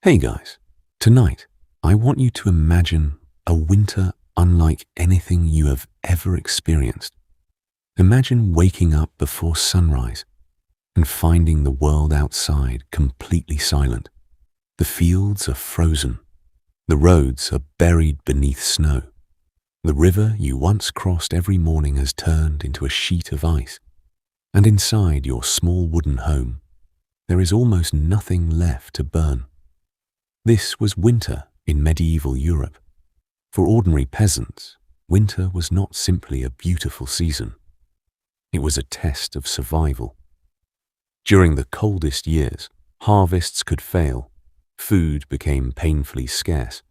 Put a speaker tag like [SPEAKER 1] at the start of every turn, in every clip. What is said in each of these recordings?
[SPEAKER 1] Hey guys, tonight I want you to imagine a winter unlike anything you have ever experienced. Imagine waking up before sunrise and finding the world outside completely silent. The fields are frozen. The roads are buried beneath snow. The river you once crossed every morning has turned into a sheet of ice. And inside your small wooden home, there is almost nothing left to burn. This was winter in medieval Europe. For ordinary peasants, winter was not simply a beautiful season. It was a test of survival. During the coldest years, harvests could fail, food became painfully scarce,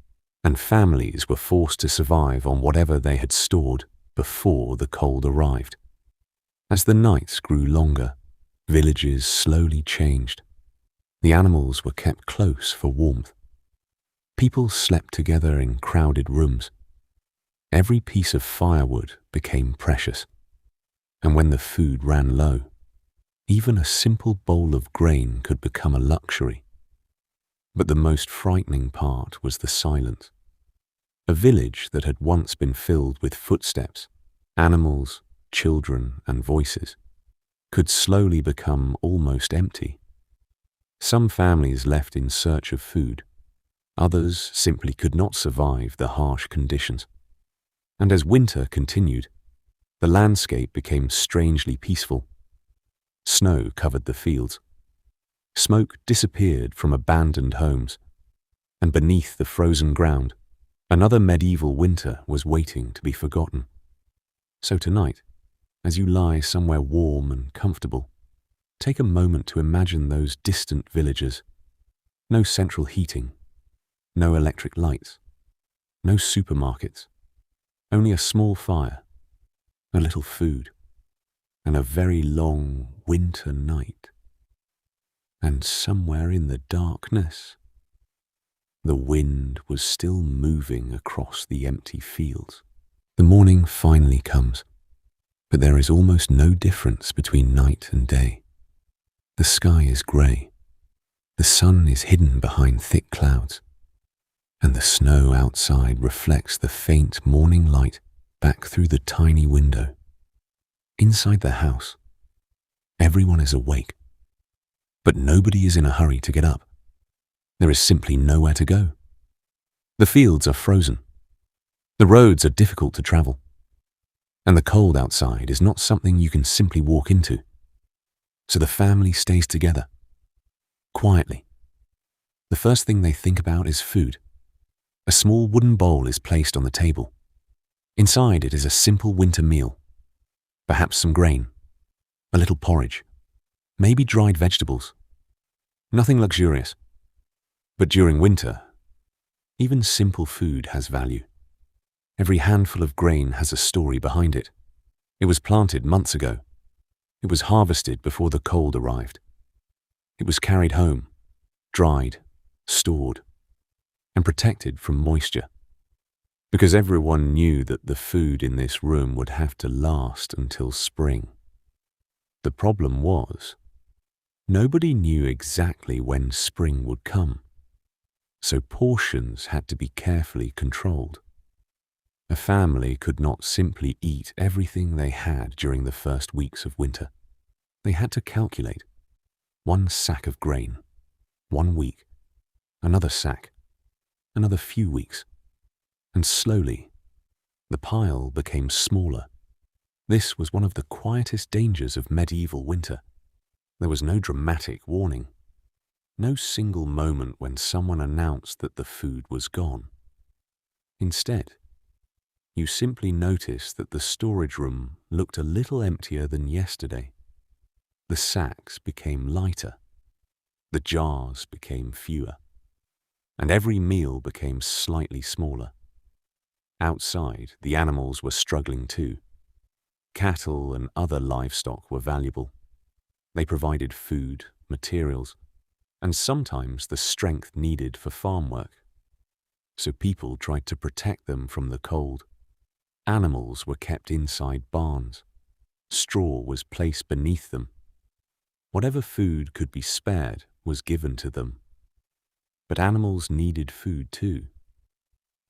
[SPEAKER 1] and families were forced to survive on whatever they had stored before the cold arrived. As the nights grew longer, villages slowly changed. The animals were kept close for warmth. People slept together in crowded rooms. Every piece of firewood became precious. And when the food ran low, even a simple bowl of grain could become a luxury. But the most frightening part was the silence. A village that had once been filled with footsteps, animals, children, and voices could slowly become almost empty. Some families left in search of food. Others simply could not survive the harsh conditions. And as winter continued, the landscape became strangely peaceful. Snow covered the fields. Smoke disappeared from abandoned homes. And beneath the frozen ground, another medieval winter was waiting to be forgotten. So tonight, as you lie somewhere warm and comfortable, take a moment to imagine those distant villages. No central heating. No electric lights, no supermarkets, only a small fire, a little food, and a very long winter night. And somewhere in the darkness, the wind was still moving across the empty fields. The morning finally comes, but there is almost no difference between night and day. The sky is grey, the sun is hidden behind thick clouds, and the snow outside reflects the faint morning light back through the tiny window. Inside the house, everyone is awake, but nobody is in a hurry to get up. There is simply nowhere to go. The fields are frozen. The roads are difficult to travel. And the cold outside is not something you can simply walk into. So the family stays together, quietly. The first thing they think about is food. A small wooden bowl is placed on the table. Inside it is a simple winter meal. Perhaps some grain, a little porridge, maybe dried vegetables. Nothing luxurious. But during winter, even simple food has value. Every handful of grain has a story behind it. It was planted months ago. It was harvested before the cold arrived. It was carried home, dried, stored, and protected from moisture, because everyone knew that the food in this room would have to last until spring. The problem was, nobody knew exactly when spring would come, so portions had to be carefully controlled. A family could not simply eat everything they had during the first weeks of winter. They had to calculate. One sack of grain, 1 week, another sack, another few weeks, and slowly, the pile became smaller. This was one of the quietest dangers of medieval winter. There was no dramatic warning, no single moment when someone announced that the food was gone. Instead, you simply noticed that the storage room looked a little emptier than yesterday. The sacks became lighter, the jars became fewer, and every meal became slightly smaller. Outside, the animals were struggling too. Cattle and other livestock were valuable. They provided food, materials, and sometimes the strength needed for farm work. So people tried to protect them from the cold. Animals were kept inside barns. Straw was placed beneath them. Whatever food could be spared was given to them. But animals needed food too.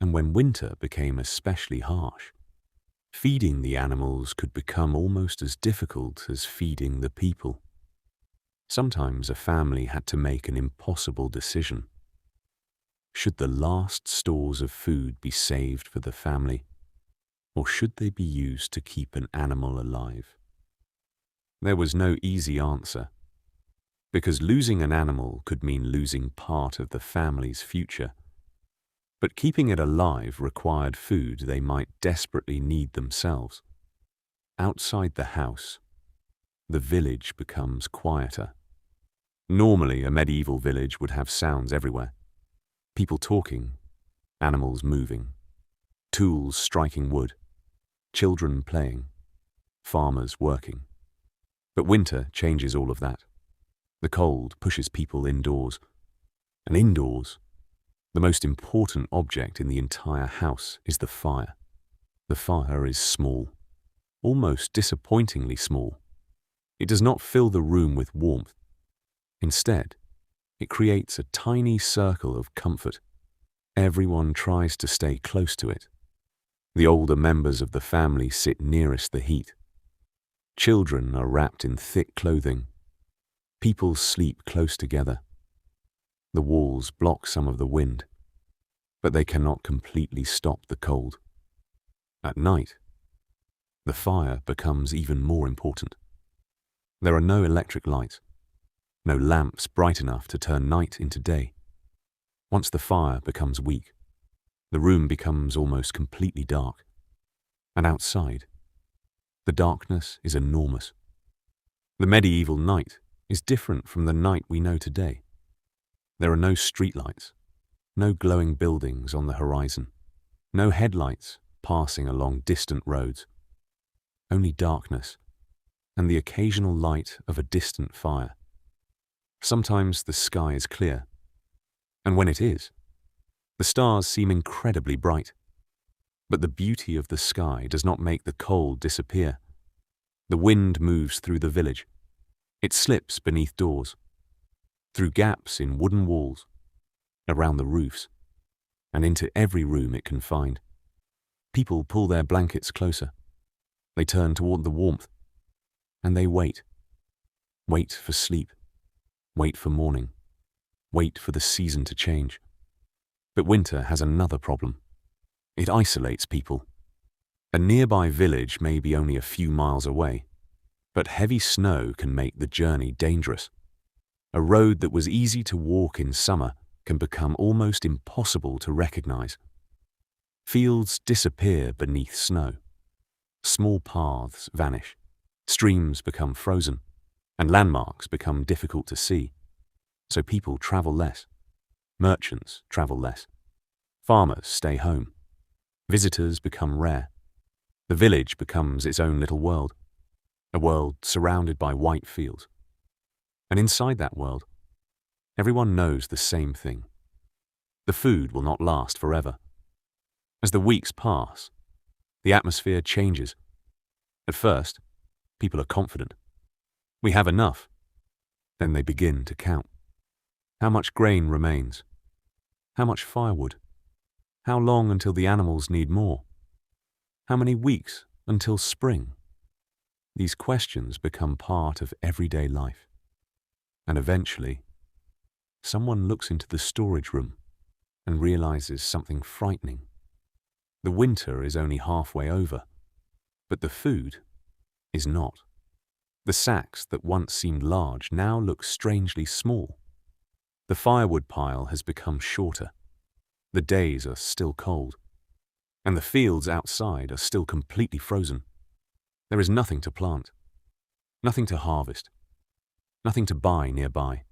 [SPEAKER 1] And when winter became especially harsh, feeding the animals could become almost as difficult as feeding the people. Sometimes a family had to make an impossible decision. Should the last stores of food be saved for the family, or should they be used to keep an animal alive? There was no easy answer, because losing an animal could mean losing part of the family's future. But keeping it alive required food they might desperately need themselves. Outside the house, the village becomes quieter. Normally, a medieval village would have sounds everywhere. People talking, animals moving, tools striking wood, children playing, farmers working. But winter changes all of that. The cold pushes people indoors. And indoors, the most important object in the entire house is the fire. The fire is small, almost disappointingly small. It does not fill the room with warmth. Instead, it creates a tiny circle of comfort. Everyone tries to stay close to it. The older members of the family sit nearest the heat. Children are wrapped in thick clothing. People sleep close together. The walls block some of the wind, but they cannot completely stop the cold. At night, the fire becomes even more important. There are no electric lights, no lamps bright enough to turn night into day. Once the fire becomes weak, the room becomes almost completely dark. And outside, the darkness is enormous. The medieval night is different from the night we know today. There are no streetlights, no glowing buildings on the horizon, no headlights passing along distant roads. Only darkness and the occasional light of a distant fire. Sometimes the sky is clear, and when it is, the stars seem incredibly bright. But the beauty of the sky does not make the cold disappear. The wind moves through the village. It slips beneath doors, through gaps in wooden walls, around the roofs, and into every room it can find. People pull their blankets closer. They turn toward the warmth, and they wait. Wait for sleep. Wait for morning. Wait for the season to change. But winter has another problem. It isolates people. A nearby village may be only a few miles away, but heavy snow can make the journey dangerous. A road that was easy to walk in summer can become almost impossible to recognize. Fields disappear beneath snow. Small paths vanish. Streams become frozen, and landmarks become difficult to see. So people travel less. Merchants travel less. Farmers stay home. Visitors become rare. The village becomes its own little world, a world surrounded by white fields. And inside that world, everyone knows the same thing. The food will not last forever. As the weeks pass, the atmosphere changes. At first, people are confident. We have enough. Then they begin to count. How much grain remains? How much firewood? How long until the animals need more? How many weeks until spring? These questions become part of everyday life. And eventually, someone looks into the storage room and realizes something frightening. The winter is only halfway over, but the food is not. The sacks that once seemed large now look strangely small. The firewood pile has become shorter. The days are still cold, and the fields outside are still completely frozen. There is nothing to plant, nothing to harvest, nothing to buy nearby.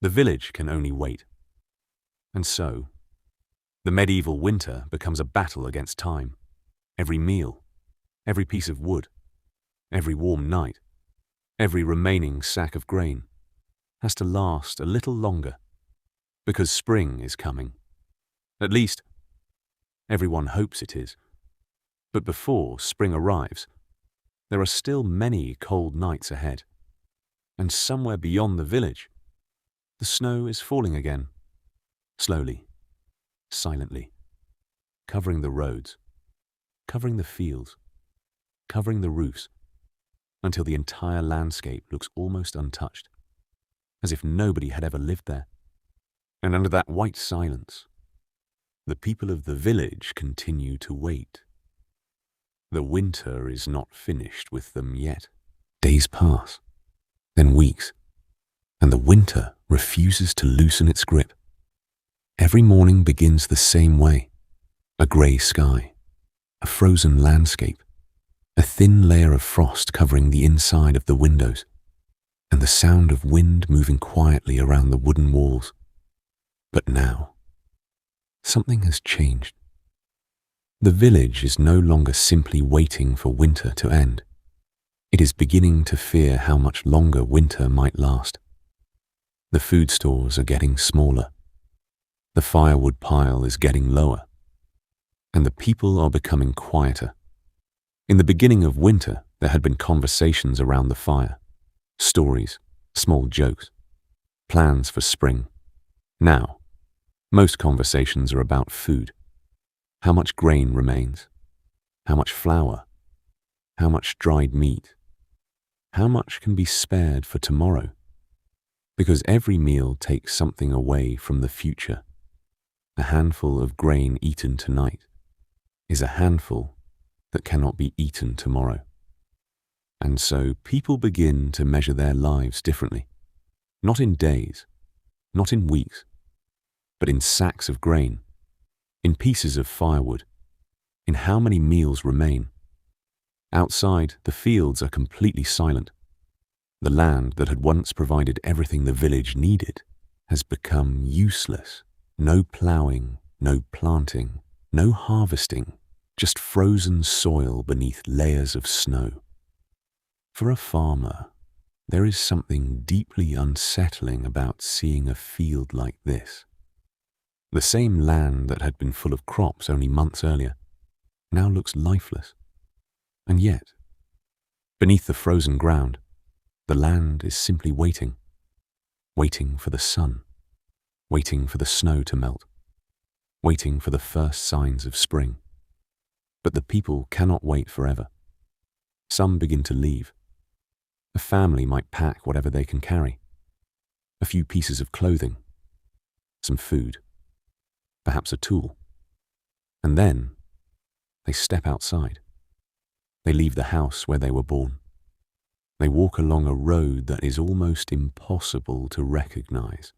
[SPEAKER 1] The village can only wait. And so, the medieval winter becomes a battle against time. Every meal, every piece of wood, every warm night, every remaining sack of grain has to last a little longer, because spring is coming. At least, everyone hopes it is. But before spring arrives, there are still many cold nights ahead. And somewhere beyond the village, the snow is falling again. slowly, silently, covering the roads, covering the fields, covering the roofs, until the entire landscape looks almost untouched, as if nobody had ever lived there. And under that white silence, the people of the village continue to wait. The winter is not finished with them yet. Days pass, then weeks, and the winter refuses to loosen its grip. Every morning begins the same way: a grey sky, a frozen landscape, a thin layer of frost covering the inside of the windows, and the sound of wind moving quietly around the wooden walls. But now, something has changed. The village is no longer simply waiting for winter to end. It is beginning to fear how much longer winter might last. The food stores are getting smaller. The firewood pile is getting lower. And the people are becoming quieter. In the beginning of winter, there had been conversations around the fire, stories, small jokes, plans for spring. Now, most conversations are about food. How much grain remains? How much flour? How much dried meat? How much can be spared for tomorrow? Because every meal takes something away from the future. A handful of grain eaten tonight is a handful that cannot be eaten tomorrow. And so people begin to measure their lives differently, not in days, not in weeks, but in sacks of grain, in pieces of firewood, in how many meals remain. Outside, the fields are completely silent. The land that had once provided everything the village needed has become useless. No ploughing, no planting, no harvesting, just frozen soil beneath layers of snow. For a farmer, there is something deeply unsettling about seeing a field like this. The same land that had been full of crops only months earlier now looks lifeless. And yet, beneath the frozen ground, the land is simply waiting, waiting for the sun, waiting for the snow to melt, waiting for the first signs of spring. But the people cannot wait forever. Some begin to leave. A family might pack whatever they can carry. A few pieces of clothing, some food, perhaps a tool. And then they step outside. They leave the house where they were born. They walk along a road that is almost impossible to recognize.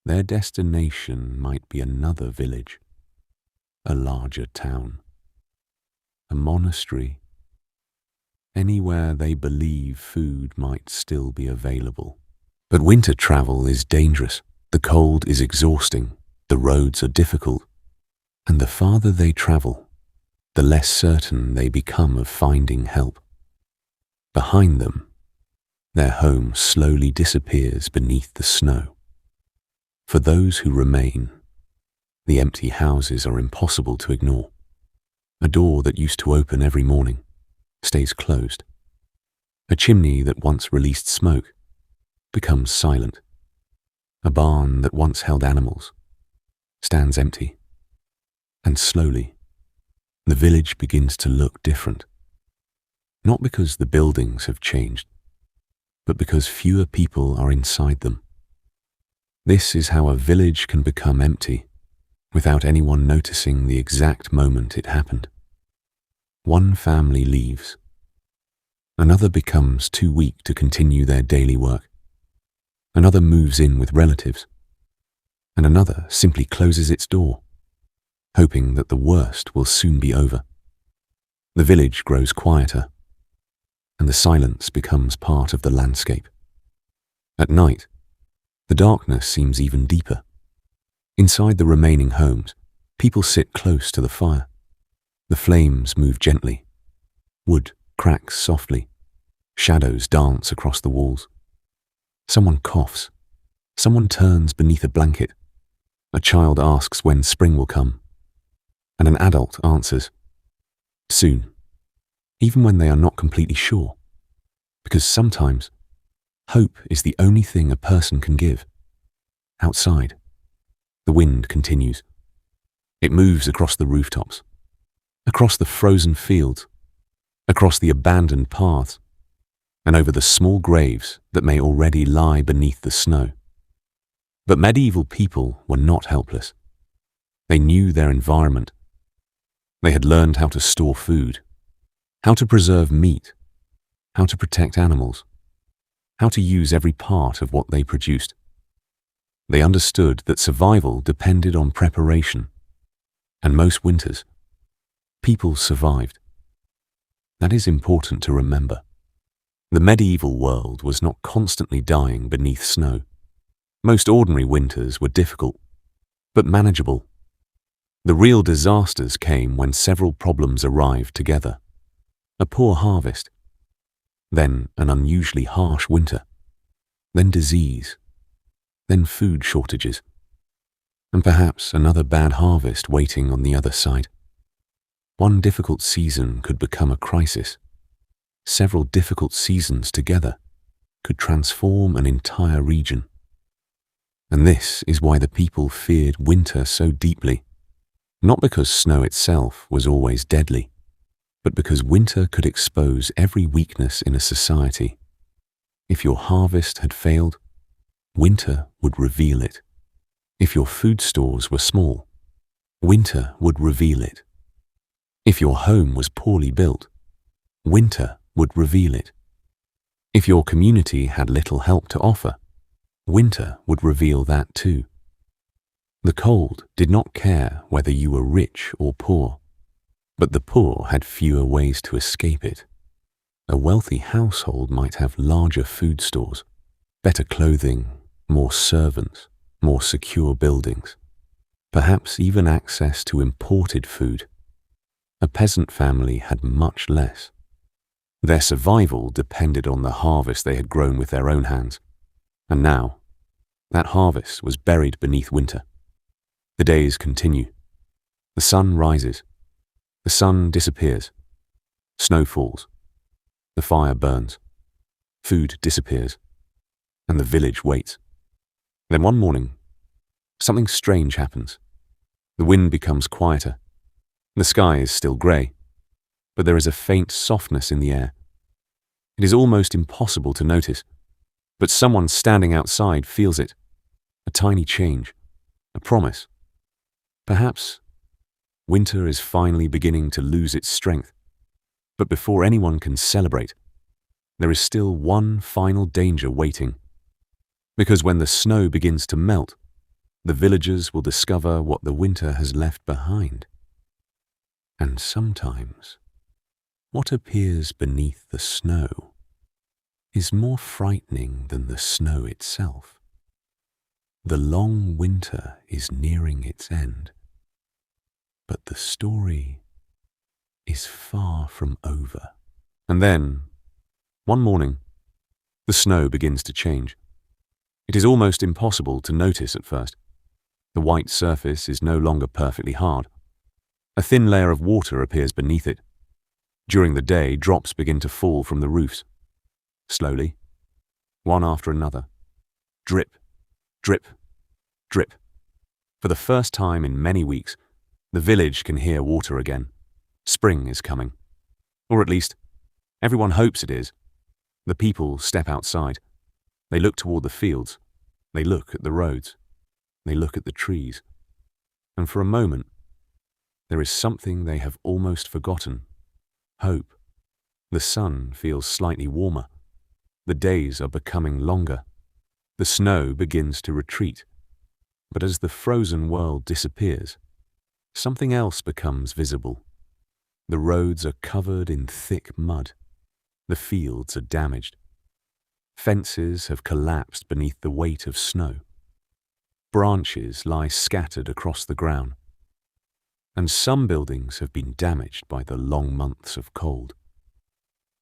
[SPEAKER 1] Their destination might be another village, a larger town, a monastery, anywhere they believe food might still be available. But winter travel is dangerous. The cold is exhausting. The roads are difficult. And the farther they travel, the less certain they become of finding help. Behind them, their home slowly disappears beneath the snow. For those who remain, the empty houses are impossible to ignore. A door that used to open every morning stays closed. A chimney that once released smoke becomes silent. A barn that once held animals stands empty. And slowly, the village begins to look different. Not because the buildings have changed, but because fewer people are inside them. This is how a village can become empty without anyone noticing the exact moment it happened. One family leaves. Another becomes too weak to continue their daily work. Another moves in with relatives. And another simply closes its door, hoping that the worst will soon be over. The village grows quieter, and the silence becomes part of the landscape. At night, the darkness seems even deeper. Inside the remaining homes, people sit close to the fire. The flames move gently. Wood cracks softly. Shadows dance across the walls. Someone coughs. Someone turns beneath a blanket. A child asks when spring will come. And an adult answers, soon, even when they are not completely sure. Because sometimes, hope is the only thing a person can give. Outside, wind continues. It moves across the rooftops, across the frozen fields, across the abandoned paths, and over the small graves that may already lie beneath the snow. But medieval people were not helpless. They knew their environment. They had learned how to store food, how to preserve meat, how to protect animals, how to use every part of what they produced. They understood that survival depended on preparation, and most winters, people survived. That is important to remember. The medieval world was not constantly dying beneath snow. Most ordinary winters were difficult, but manageable. The real disasters came when several problems arrived together. A poor harvest, then an unusually harsh winter, then disease, then food shortages, and perhaps another bad harvest waiting on the other side. One difficult season could become a crisis. Several difficult seasons together could transform an entire region. And this is why the people feared winter so deeply. Not because snow itself was always deadly, but because winter could expose every weakness in a society. If your harvest had failed, winter would reveal it. If your food stores were small, winter would reveal it. If your home was poorly built, winter would reveal it. If your community had little help to offer, winter would reveal that too. The cold did not care whether you were rich or poor, but the poor had fewer ways to escape it. A wealthy household might have larger food stores, better clothing, more servants, more secure buildings, perhaps even access to imported food. A peasant family had much less. Their survival depended on the harvest they had grown with their own hands, and now, that harvest was buried beneath winter. The days continue. The sun rises. The sun disappears. Snow falls. The fire burns. Food disappears. And the village waits. Then one morning, something strange happens. The wind becomes quieter. The sky is still grey, but there is a faint softness in the air. It is almost impossible to notice, but someone standing outside feels it. A tiny change. A promise. Perhaps winter is finally beginning to lose its strength. But before anyone can celebrate, there is still one final danger waiting. Because when the snow begins to melt, the villagers will discover what the winter has left behind. And sometimes, what appears beneath the snow is more frightening than the snow itself. The long winter is nearing its end, but the story is far from over. And then, one morning, the snow begins to change. It is almost impossible to notice at first. The white surface is no longer perfectly hard. A thin layer of water appears beneath it. During the day, drops begin to fall from the roofs. Slowly, one after another. Drip, drip, drip. For the first time in many weeks, the village can hear water again. Spring is coming. Or at least, everyone hopes it is. The people step outside. They look toward the fields. They look at the roads. They look at the trees. And for a moment, there is something they have almost forgotten. Hope. The sun feels slightly warmer. The days are becoming longer. The snow begins to retreat. But as the frozen world disappears, something else becomes visible. The roads are covered in thick mud. The fields are damaged. Fences have collapsed beneath the weight of snow. Branches lie scattered across the ground. And some buildings have been damaged by the long months of cold.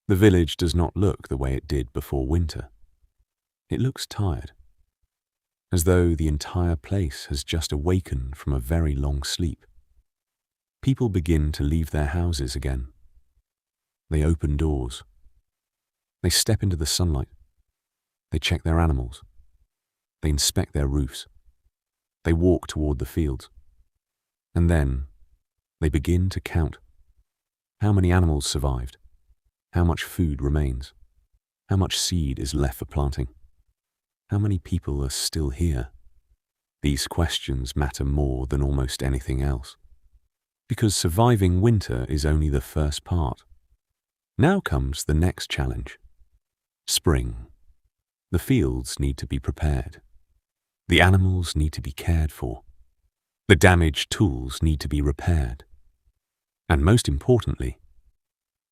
[SPEAKER 1] The village does not look the way it did before winter. It looks tired, as though the entire place has just awakened from a very long sleep. People begin to leave their houses again. They open doors. They step into the sunlight. They check their animals. They inspect their roofs. They walk toward the fields. And then they begin to count. How many animals survived? How much food remains? How much seed is left for planting? How many people are still here? These questions matter more than almost anything else. Because surviving winter is only the first part. Now comes the next challenge. Spring. The fields need to be prepared. The animals need to be cared for. The damaged tools need to be repaired. And most importantly,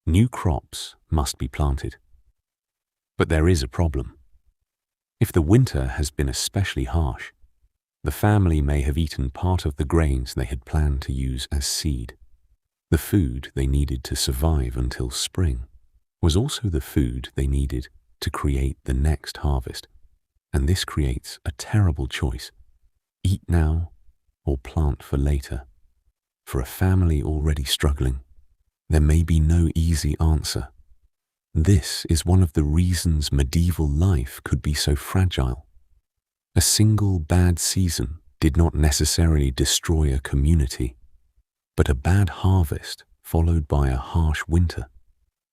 [SPEAKER 1] new crops must be planted. But there is a problem. If the winter has been especially harsh, the family may have eaten part of the grains they had planned to use as seed. The food they needed to survive until spring was also the food they needed to create the next harvest. And this creates a terrible choice. Eat now or plant for later. For a family already struggling, there may be no easy answer. This is one of the reasons medieval life could be so fragile. A single bad season did not necessarily destroy a community, but a bad harvest followed by a harsh winter,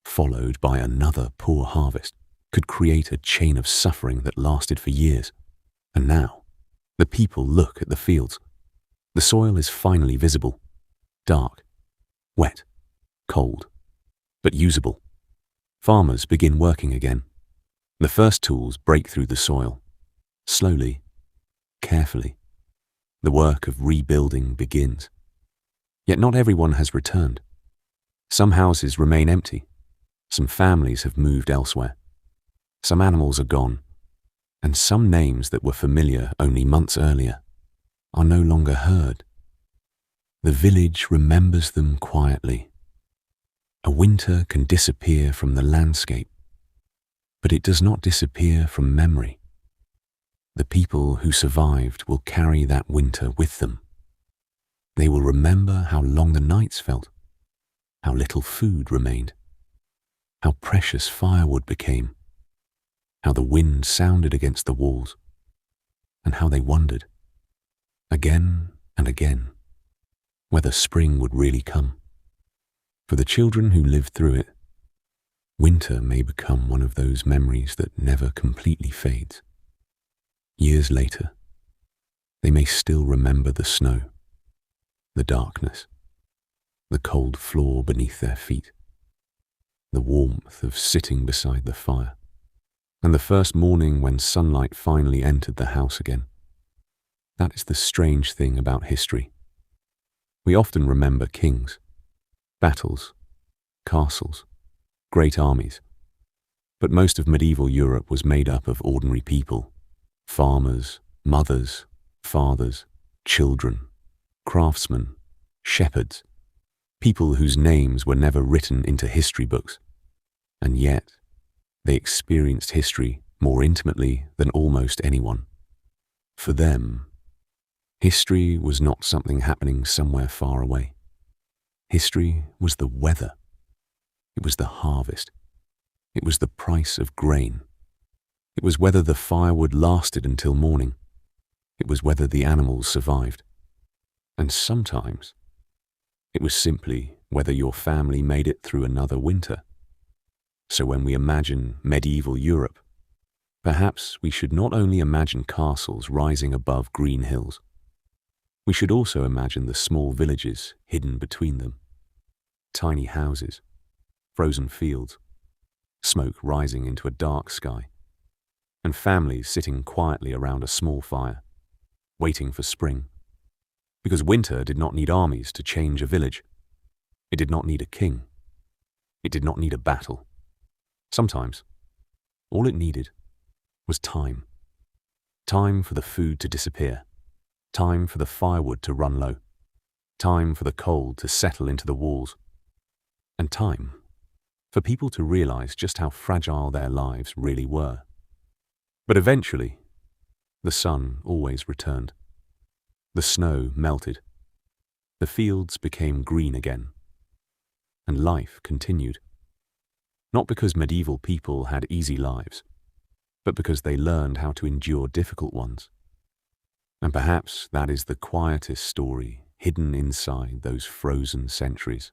[SPEAKER 1] followed by another poor harvest, could create a chain of suffering that lasted for years. And now, the people look at the fields. The soil is finally visible, dark, wet, cold, but usable. Farmers begin working again. The first tools break through the soil. Slowly, carefully, the work of rebuilding begins. Yet not everyone has returned. Some houses remain empty. Some families have moved elsewhere. Some animals are gone. And some names that were familiar only months earlier are no longer heard. The village remembers them quietly. A winter can disappear from the landscape, but it does not disappear from memory. The people who survived will carry that winter with them. They will remember how long the nights felt, how little food remained, how precious firewood became, how the wind sounded against the walls, and how they wondered, again and again, whether spring would really come. For the children who lived through it, winter may become one of those memories that never completely fades. Years later, they may still remember the snow, the darkness, the cold floor beneath their feet, the warmth of sitting beside the fire, and the first morning when sunlight finally entered the house again. That is the strange thing about history. We often remember kings, battles, castles, great armies, but most of medieval Europe was made up of ordinary people. Farmers, mothers, fathers, children, craftsmen, shepherds, people whose names were never written into history books, and yet they experienced history more intimately than almost anyone. For them, history was not something happening somewhere far away. History was the weather. It was the harvest. It was the price of grain. It was whether the firewood lasted until morning. It was whether the animals survived. And sometimes, it was simply whether your family made it through another winter. So when we imagine medieval Europe, perhaps we should not only imagine castles rising above green hills. We should also imagine the small villages hidden between them. Tiny houses, frozen fields, smoke rising into a dark sky, and families sitting quietly around a small fire, waiting for spring. Because winter did not need armies to change a village. It did not need a king. It did not need a battle. Sometimes, all it needed was time. Time for the food to disappear. Time for the firewood to run low. Time for the cold to settle into the walls. And time for people to realize just how fragile their lives really were. But eventually, the sun always returned. The snow melted. The fields became green again. And life continued. Not because medieval people had easy lives, but because they learned how to endure difficult ones. And perhaps that is the quietest story hidden inside those frozen centuries.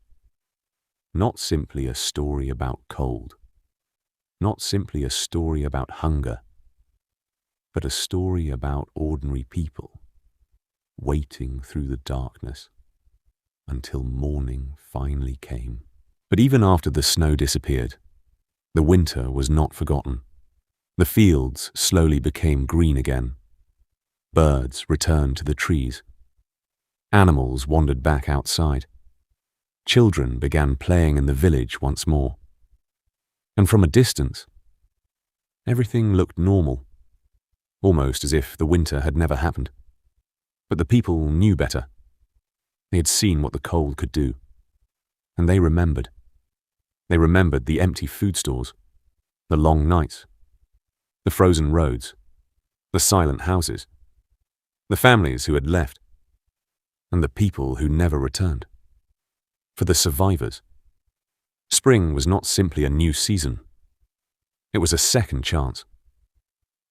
[SPEAKER 1] Not simply a story about cold, not simply a story about hunger, but a story about ordinary people waiting through the darkness until morning finally came. But even after the snow disappeared, the winter was not forgotten. The fields slowly became green again. Birds returned to the trees. Animals wandered back outside. Children began playing in the village once more. And from a distance, everything looked normal, almost as if the winter had never happened. But the people knew better. They had seen what the cold could do. And they remembered. They remembered the empty food stores, the long nights, the frozen roads, the silent houses, the families who had left, and the people who never returned. For the survivors, spring was not simply a new season. It was a second chance.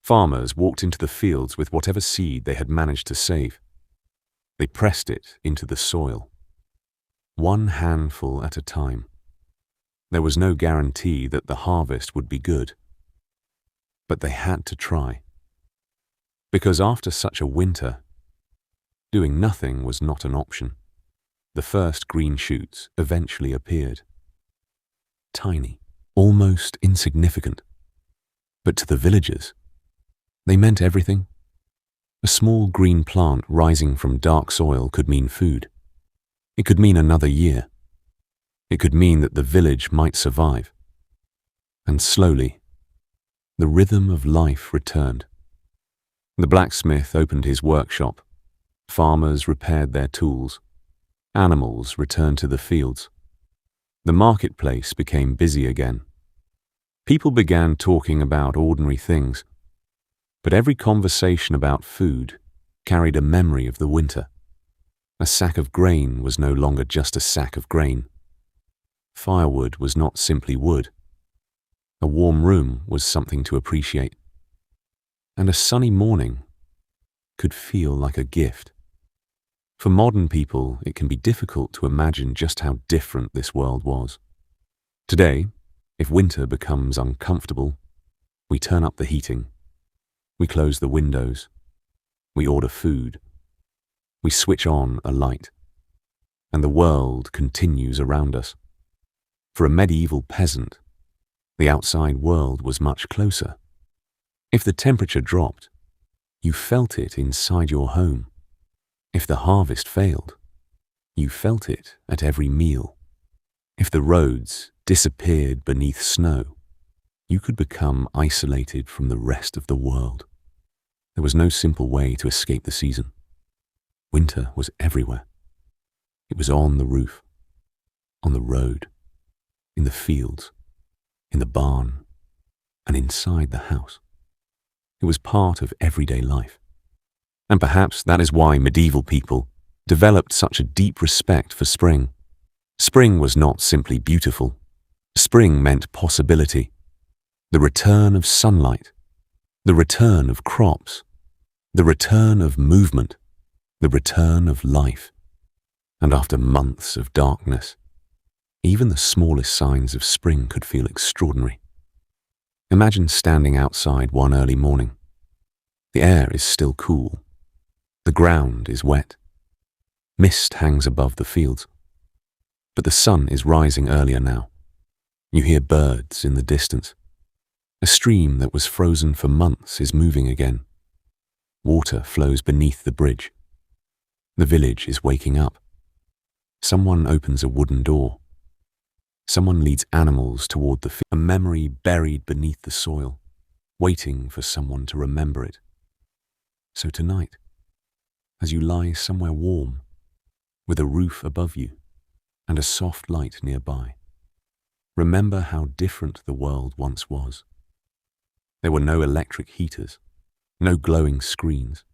[SPEAKER 1] Farmers walked into the fields with whatever seed they had managed to save. They pressed it into the soil, one handful at a time. There was no guarantee that the harvest would be good, but they had to try. Because after such a winter, doing nothing was not an option. The first green shoots eventually appeared. Tiny, almost insignificant. But to the villagers, they meant everything. A small green plant rising from dark soil could mean food. It could mean another year. It could mean that the village might survive. And slowly, the rhythm of life returned. The blacksmith opened his workshop. Farmers repaired their tools. Animals returned to the fields. The marketplace became busy again. People began talking about ordinary things, but every conversation about food carried a memory of the winter. A sack of grain was no longer just a sack of grain. Firewood was not simply wood. A warm room was something to appreciate. And a sunny morning could feel like a gift. For modern people, it can be difficult to imagine just how different this world was. Today, if winter becomes uncomfortable, we turn up the heating. We close the windows. We order food. We switch on a light. And the world continues around us. For a medieval peasant, the outside world was much closer. If the temperature dropped, you felt it inside your home. If the harvest failed, you felt it at every meal. If the roads disappeared beneath snow, you could become isolated from the rest of the world. There was no simple way to escape the season. Winter was everywhere. It was on the roof, on the road, in the fields, in the barn, and inside the house. It was part of everyday life. And perhaps that is why medieval people developed such a deep respect for spring. Spring was not simply beautiful. Spring meant possibility, the return of sunlight, the return of crops, the return of movement, the return of life. And after months of darkness, even the smallest signs of spring could feel extraordinary. Imagine standing outside one early morning. The air is still cool. The ground is wet. Mist hangs above the fields. But the sun is rising earlier now. You hear birds in the distance. A stream that was frozen for months is moving again. Water flows beneath the bridge. The village is waking up. Someone opens a wooden door. Someone leads animals toward the field. A memory buried beneath the soil, waiting for someone to remember it. So tonight, as you lie somewhere warm, with a roof above you and a soft light nearby, remember how different the world once was. There were no electric heaters, no glowing screens,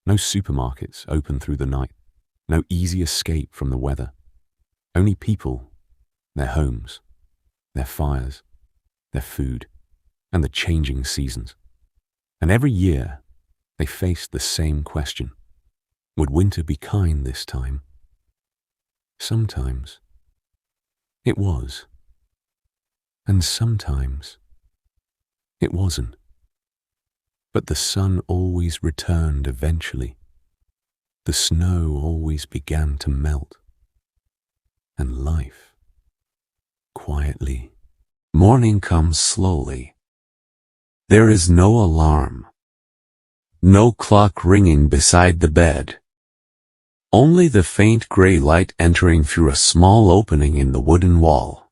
[SPEAKER 1] no supermarkets open through the night, no easy escape from the weather. Only people, their homes, their fires, their food, and the changing seasons. And every year, they faced the same question. Would winter be kind this time? Sometimes it was, and sometimes it wasn't. But the sun always returned eventually. The snow always began to melt, and life, quietly. Morning comes slowly. There is no alarm, no clock ringing beside the bed. Only the faint gray light entering through a small opening in the wooden wall.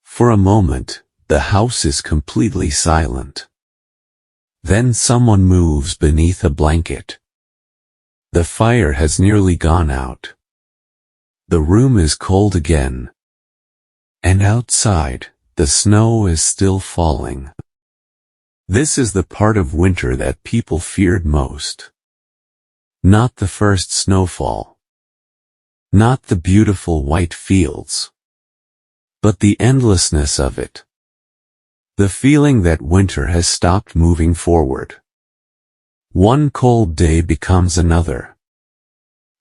[SPEAKER 1] For a moment, the house is completely silent. Then someone moves beneath a blanket. The fire has nearly gone out. The room is cold again. And outside, the snow is still falling. This is the part of winter that people feared most. Not the first snowfall. Not the beautiful white fields. But the endlessness of it. The feeling that winter has stopped moving forward. One cold day becomes another.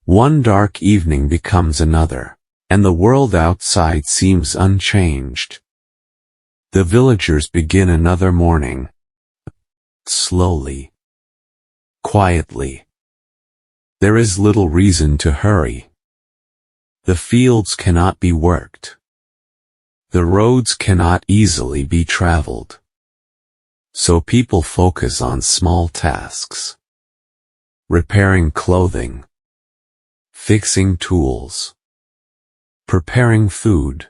[SPEAKER 1] One dark evening becomes another, and the world outside seems unchanged. The villagers begin another morning. Slowly. Quietly. There is little reason to hurry. The fields cannot be worked. The roads cannot easily be traveled. So people focus on small tasks. Repairing clothing. Fixing tools. Preparing food.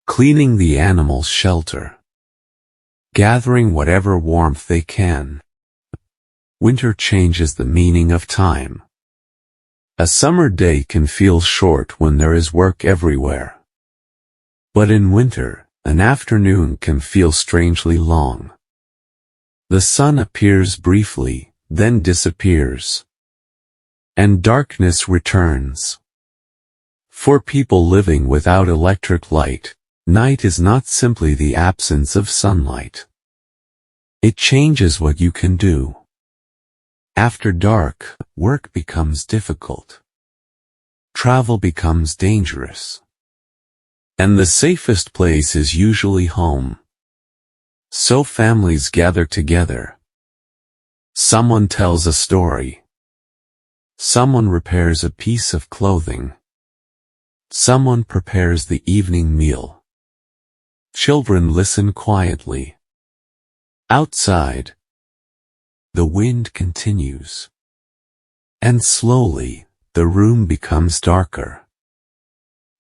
[SPEAKER 1] Cleaning the animals' shelter. Gathering whatever warmth they can. Winter changes the meaning of time. A summer day can feel short when there is work everywhere. But in winter, an afternoon can feel strangely long. The sun appears briefly, then disappears. And darkness returns. For people living without electric light, night is not simply the absence of sunlight. It changes what you can do. After dark, work becomes difficult. Travel becomes dangerous. And the safest place is usually home. So families gather together. Someone tells a story. Someone repairs a piece of clothing. Someone prepares the evening meal. Children listen quietly. Outside, the wind continues. And slowly, the room becomes darker.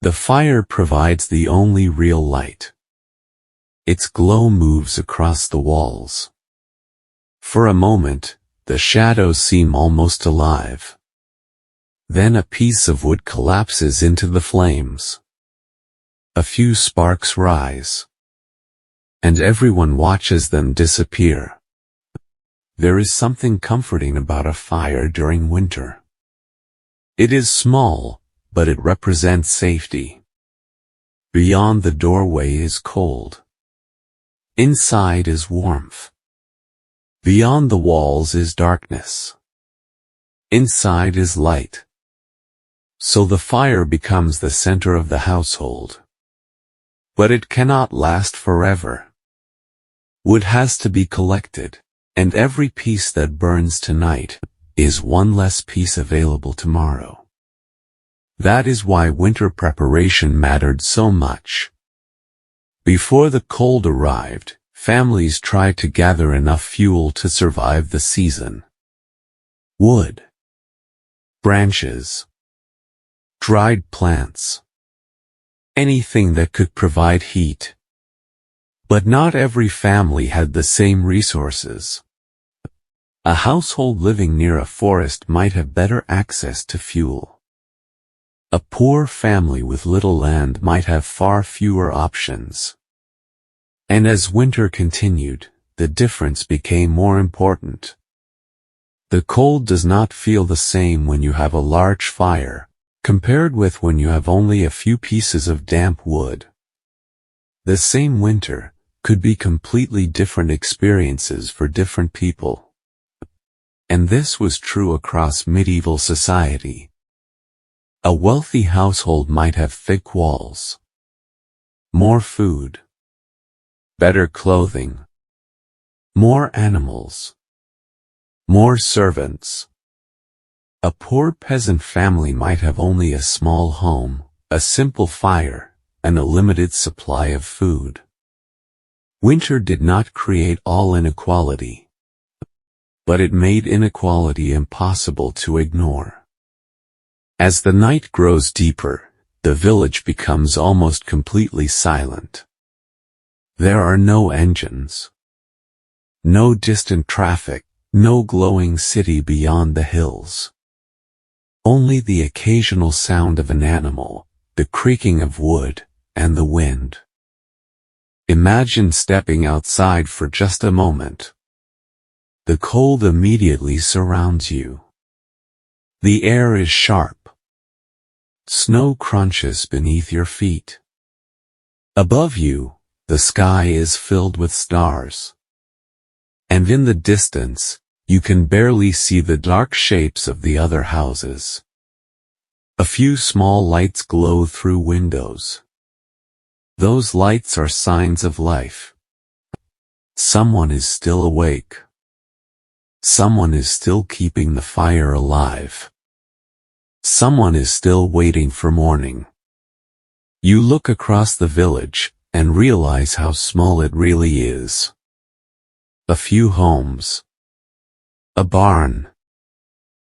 [SPEAKER 1] The fire provides the only real light. Its glow moves across the walls. For a moment, the shadows seem almost alive. Then a piece of wood collapses into the flames. A few sparks rise. And everyone watches them disappear. There is something comforting about a fire during winter. It is small, but it represents safety. Beyond the doorway is cold. Inside is warmth. Beyond the walls is darkness. Inside is light. So the fire becomes the center of the household. But it cannot last forever. Wood has to be collected, and every piece that burns tonight is one less piece available tomorrow. That is why winter preparation mattered so much. Before the cold arrived, families tried to gather enough fuel to survive the season. Wood, branches, dried plants, anything that could provide heat. But not every family had the same resources. A household living near a forest might have better access to fuel. A poor family with little land might have far fewer options. And as winter continued, the difference became more important. The cold does not feel the same when you have a large fire, compared with when you have only a few pieces of damp wood. The same winter could be completely different experiences for different people. And this was true across medieval society. A wealthy household might have thick walls, more food, better clothing, more animals, more servants. A poor peasant family might have only a small home, a simple fire, and a limited supply of food. Winter did not create all inequality, but it made inequality impossible to ignore. As the night grows deeper, the village becomes almost completely silent. There are no engines, no distant traffic, no glowing city beyond the hills. Only the occasional sound of an animal, the creaking of wood, and the wind. Imagine stepping outside for just a moment. The cold immediately surrounds you. The air is sharp. Snow crunches beneath your feet. Above you, the sky is filled with stars. And in the distance, you can barely see the dark shapes of the other houses. A few small lights glow through windows. Those lights are signs of life. Someone is still awake. Someone is still keeping the fire alive. Someone is still waiting for morning. You look across the village and realize how small it really is. A few homes. A barn.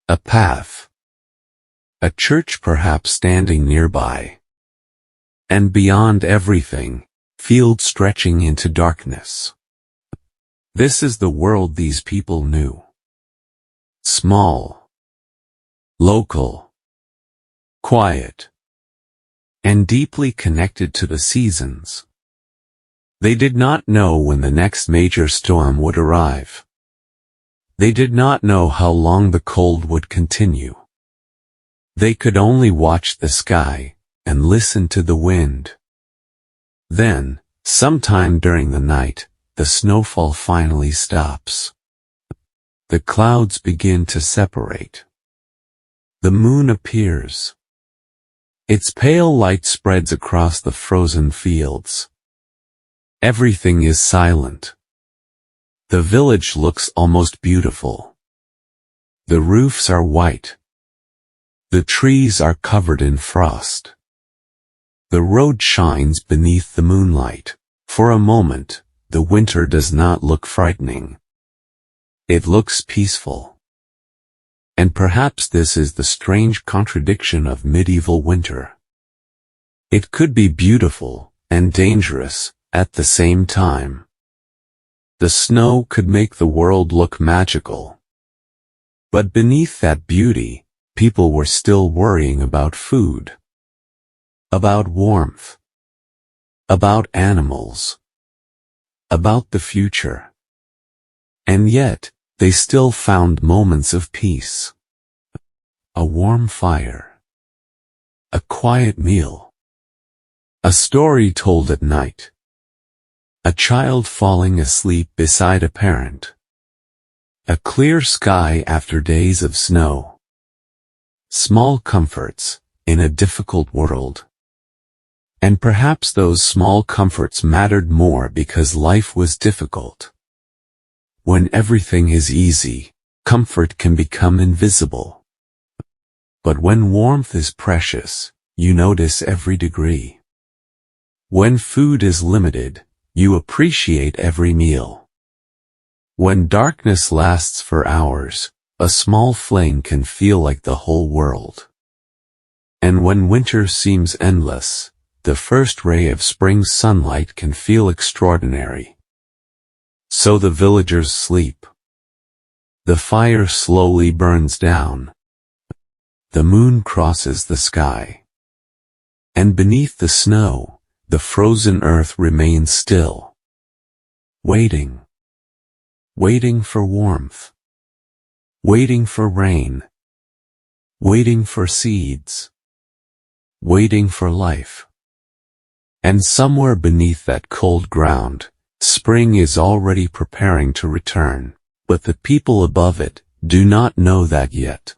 [SPEAKER 1] A path. A church perhaps standing nearby. And beyond everything, fields stretching into darkness. This is the world these people knew. Small. Local. Quiet, and deeply connected to the seasons. They did not know when the next major storm would arrive. They did not know how long the cold would continue. They could only watch the sky and listen to the wind. Then, sometime during the night, the snowfall finally stops. The clouds begin to separate. The moon appears. Its pale light spreads across the frozen fields. Everything is silent. The village looks almost beautiful. The roofs are white. The trees are covered in frost. The road shines beneath the moonlight. For a moment, the winter does not look frightening. It looks peaceful. And perhaps this is the strange contradiction of medieval winter. It could be beautiful and dangerous at the same time. The snow could make the world look magical. But beneath that beauty, people were still worrying about food, about warmth, about animals, about the future. And yet, they still found moments of peace. A warm fire. A quiet meal. A story told at night. A child falling asleep beside a parent. A clear sky after days of snow. Small comforts in a difficult world. And perhaps those small comforts mattered more because life was difficult. When everything is easy, comfort can become invisible. But when warmth is precious, you notice every degree. When food is limited, you appreciate every meal. When darkness lasts for hours, a small flame can feel like the whole world. And when winter seems endless, the first ray of spring sunlight can feel extraordinary. So the villagers sleep. The fire slowly burns down. The moon crosses the sky. And beneath the snow, the frozen earth remains still. Waiting. Waiting for warmth. Waiting for rain. Waiting for seeds. Waiting for life. And somewhere beneath that cold ground, spring is already preparing to return, but the people above it do not know that yet.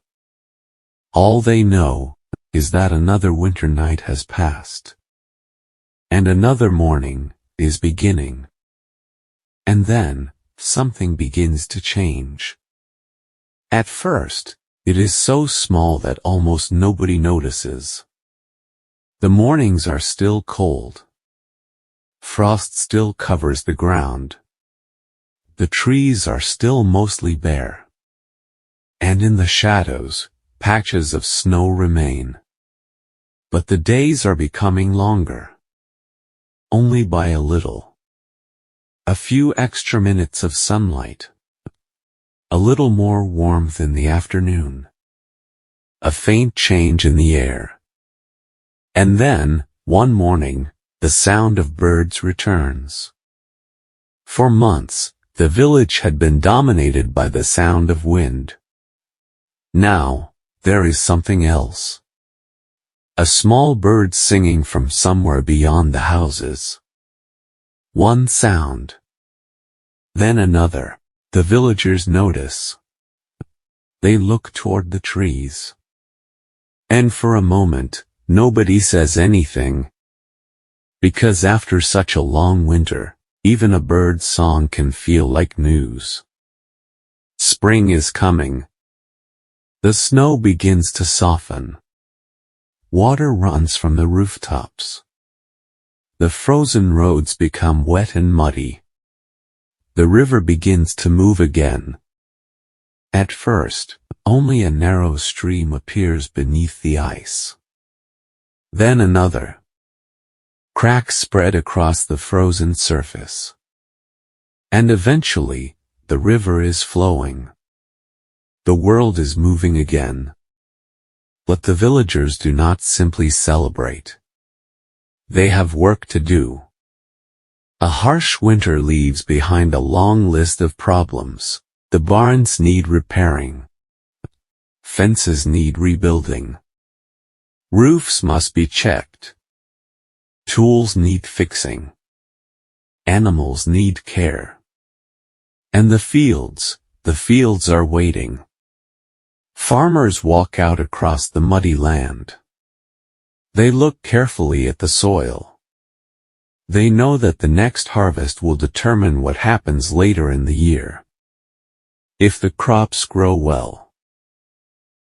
[SPEAKER 1] All they know is that another winter night has passed, and another morning is beginning. And then, something begins to change. At first, it is so small that almost nobody notices. The mornings are still cold. Frost still covers the ground. The trees are still mostly bare. And in the shadows, patches of snow remain. But the days are becoming longer. Only by a little. A few extra minutes of sunlight. A little more warmth in the afternoon. A faint change in the air. And then, one morning, the sound of birds returns. For months, the village had been dominated by the sound of wind. Now, there is something else. A small bird singing from somewhere beyond the houses. One sound. Then another. The villagers notice. They look toward the trees. And for a moment, nobody says anything. Because after such a long winter, even a bird's song can feel like news. Spring is coming. The snow begins to soften. Water runs from the rooftops. The frozen roads become wet and muddy. The river begins to move again. At first, only a narrow stream appears beneath the ice. Then another. Cracks spread across the frozen surface. And eventually, the river is flowing. The world is moving again. But the villagers do not simply celebrate. They have work to do. A harsh winter leaves behind a long list of problems. The barns need repairing. Fences need rebuilding. Roofs must be checked. Tools need fixing. Animals need care. And the fields are waiting. Farmers walk out across the muddy land. They look carefully at the soil. They know that the next harvest will determine what happens later in the year. If the crops grow well,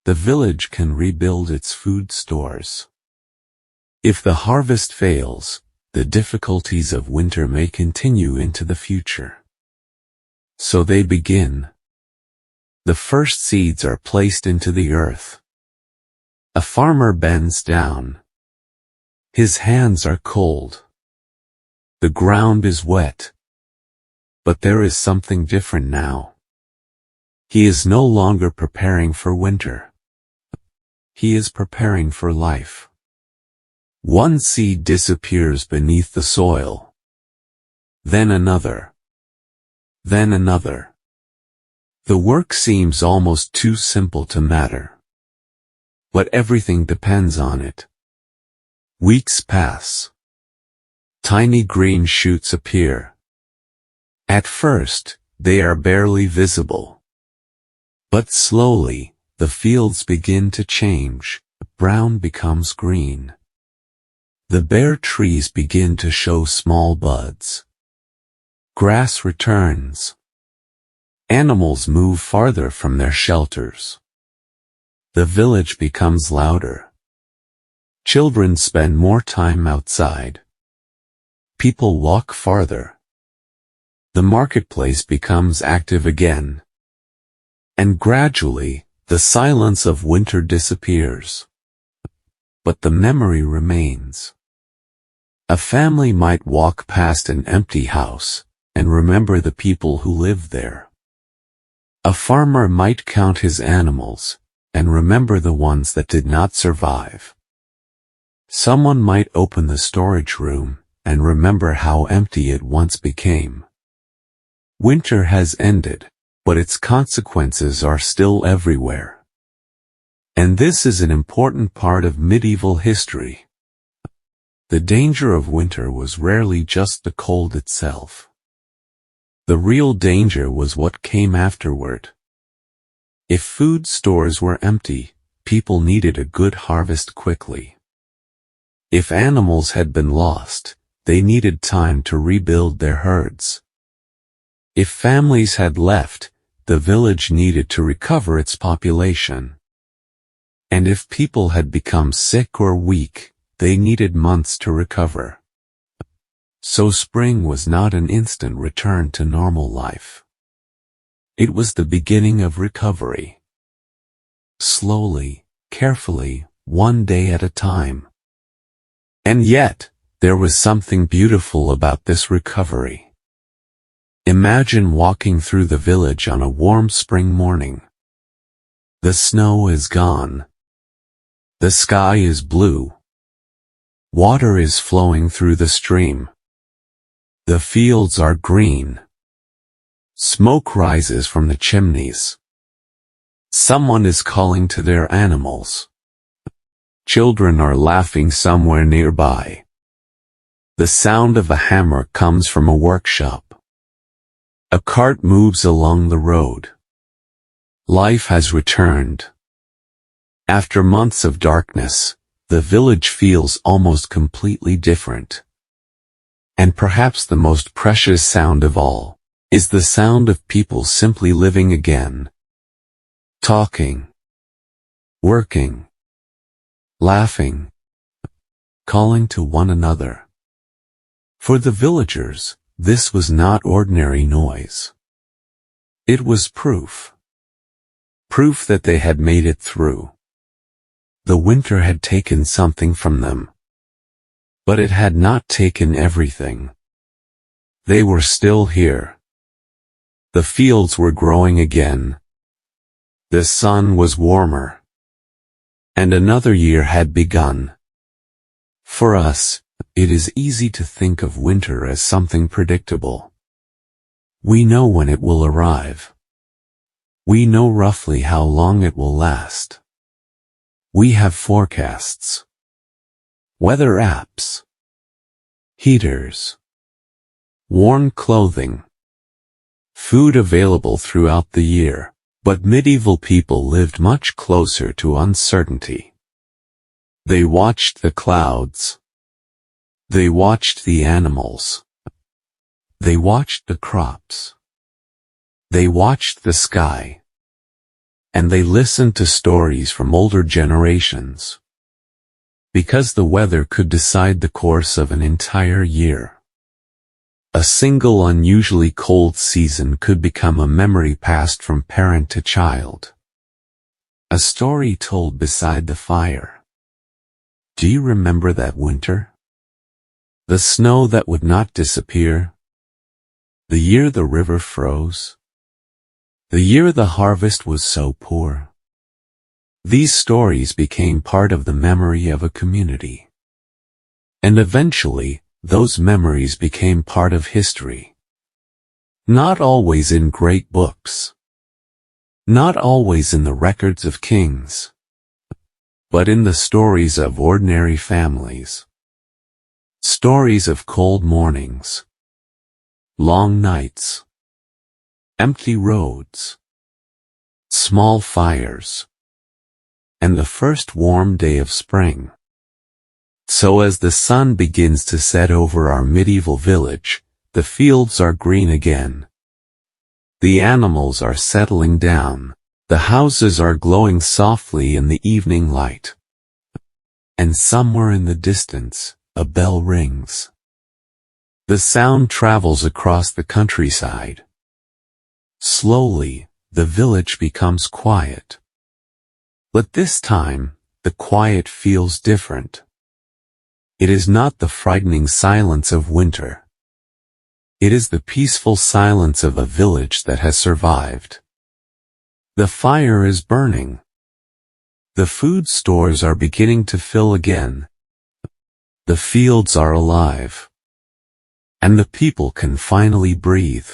[SPEAKER 1] the village can rebuild its food stores. If the harvest fails, the difficulties of winter may continue into the future. So they begin. The first seeds are placed into the earth. A farmer bends down. His hands are cold. The ground is wet. But there is something different now. He is no longer preparing for winter. He is preparing for life. One seed disappears beneath the soil. Then another. Then another. The work seems almost too simple to matter. But everything depends on it. Weeks pass. Tiny green shoots appear. At first, they are barely visible. But slowly, the fields begin to change. Brown becomes green. The bare trees begin to show small buds. Grass returns. Animals move farther from their shelters. The village becomes louder. Children spend more time outside. People walk farther. The marketplace becomes active again. And gradually, the silence of winter disappears. But the memory remains. A family might walk past an empty house and remember the people who lived there. A farmer might count his animals and remember the ones that did not survive. Someone might open the storage room and remember how empty it once became. Winter has ended, but its consequences are still everywhere. And this is an important part of medieval history. The danger of winter was rarely just the cold itself. The real danger was what came afterward. If food stores were empty, people needed a good harvest quickly. If animals had been lost, they needed time to rebuild their herds. If families had left, the village needed to recover its population. And if people had become sick or weak, they needed months to recover. So spring was not an instant return to normal life. It was the beginning of recovery. Slowly, carefully, one day at a time. And yet, there was something beautiful about this recovery. Imagine walking through the village on a warm spring morning. The snow is gone. The sky is blue. Water is flowing through the stream. The fields are green. Smoke rises from the chimneys. Someone is calling to their animals. Children are laughing somewhere nearby. The sound of a hammer comes from a workshop. A cart moves along the road. Life has returned. After months of darkness, the village feels almost completely different. And perhaps the most precious sound of all is the sound of people simply living again. Talking. Working. Laughing. Calling to one another. For the villagers, this was not ordinary noise. It was proof. Proof that they had made it through. The winter had taken something from them. But it had not taken everything. They were still here. The fields were growing again. The sun was warmer. And another year had begun. For us, it is easy to think of winter as something predictable. We know when it will arrive. We know roughly how long it will last. We have forecasts. Weather apps. Heaters. Warm clothing. Food available throughout the year, but medieval people lived much closer to uncertainty. They watched the clouds. They watched the animals. They watched the crops. They watched the sky. And they listened to stories from older generations. Because the weather could decide the course of an entire year. A single unusually cold season could become a memory passed from parent to child. A story told beside the fire. Do you remember that winter? The snow that would not disappear? The year the river froze? The year the harvest was so poor? These stories became part of the memory of a community. And eventually, those memories became part of history. Not always in great books. Not always in the records of kings. But in the stories of ordinary families. Stories of cold mornings. Long nights. Empty roads. Small fires. And the first warm day of spring. So as the sun begins to set over our medieval village, the fields are green again. The animals are settling down. The houses are glowing softly in the evening light. And somewhere in the distance, a bell rings. The sound travels across the countryside. Slowly, the village becomes quiet. But this time, the quiet feels different. It is not the frightening silence of winter. It is the peaceful silence of a village that has survived. The fire is burning. The food stores are beginning to fill again. The fields are alive. And the people can finally breathe.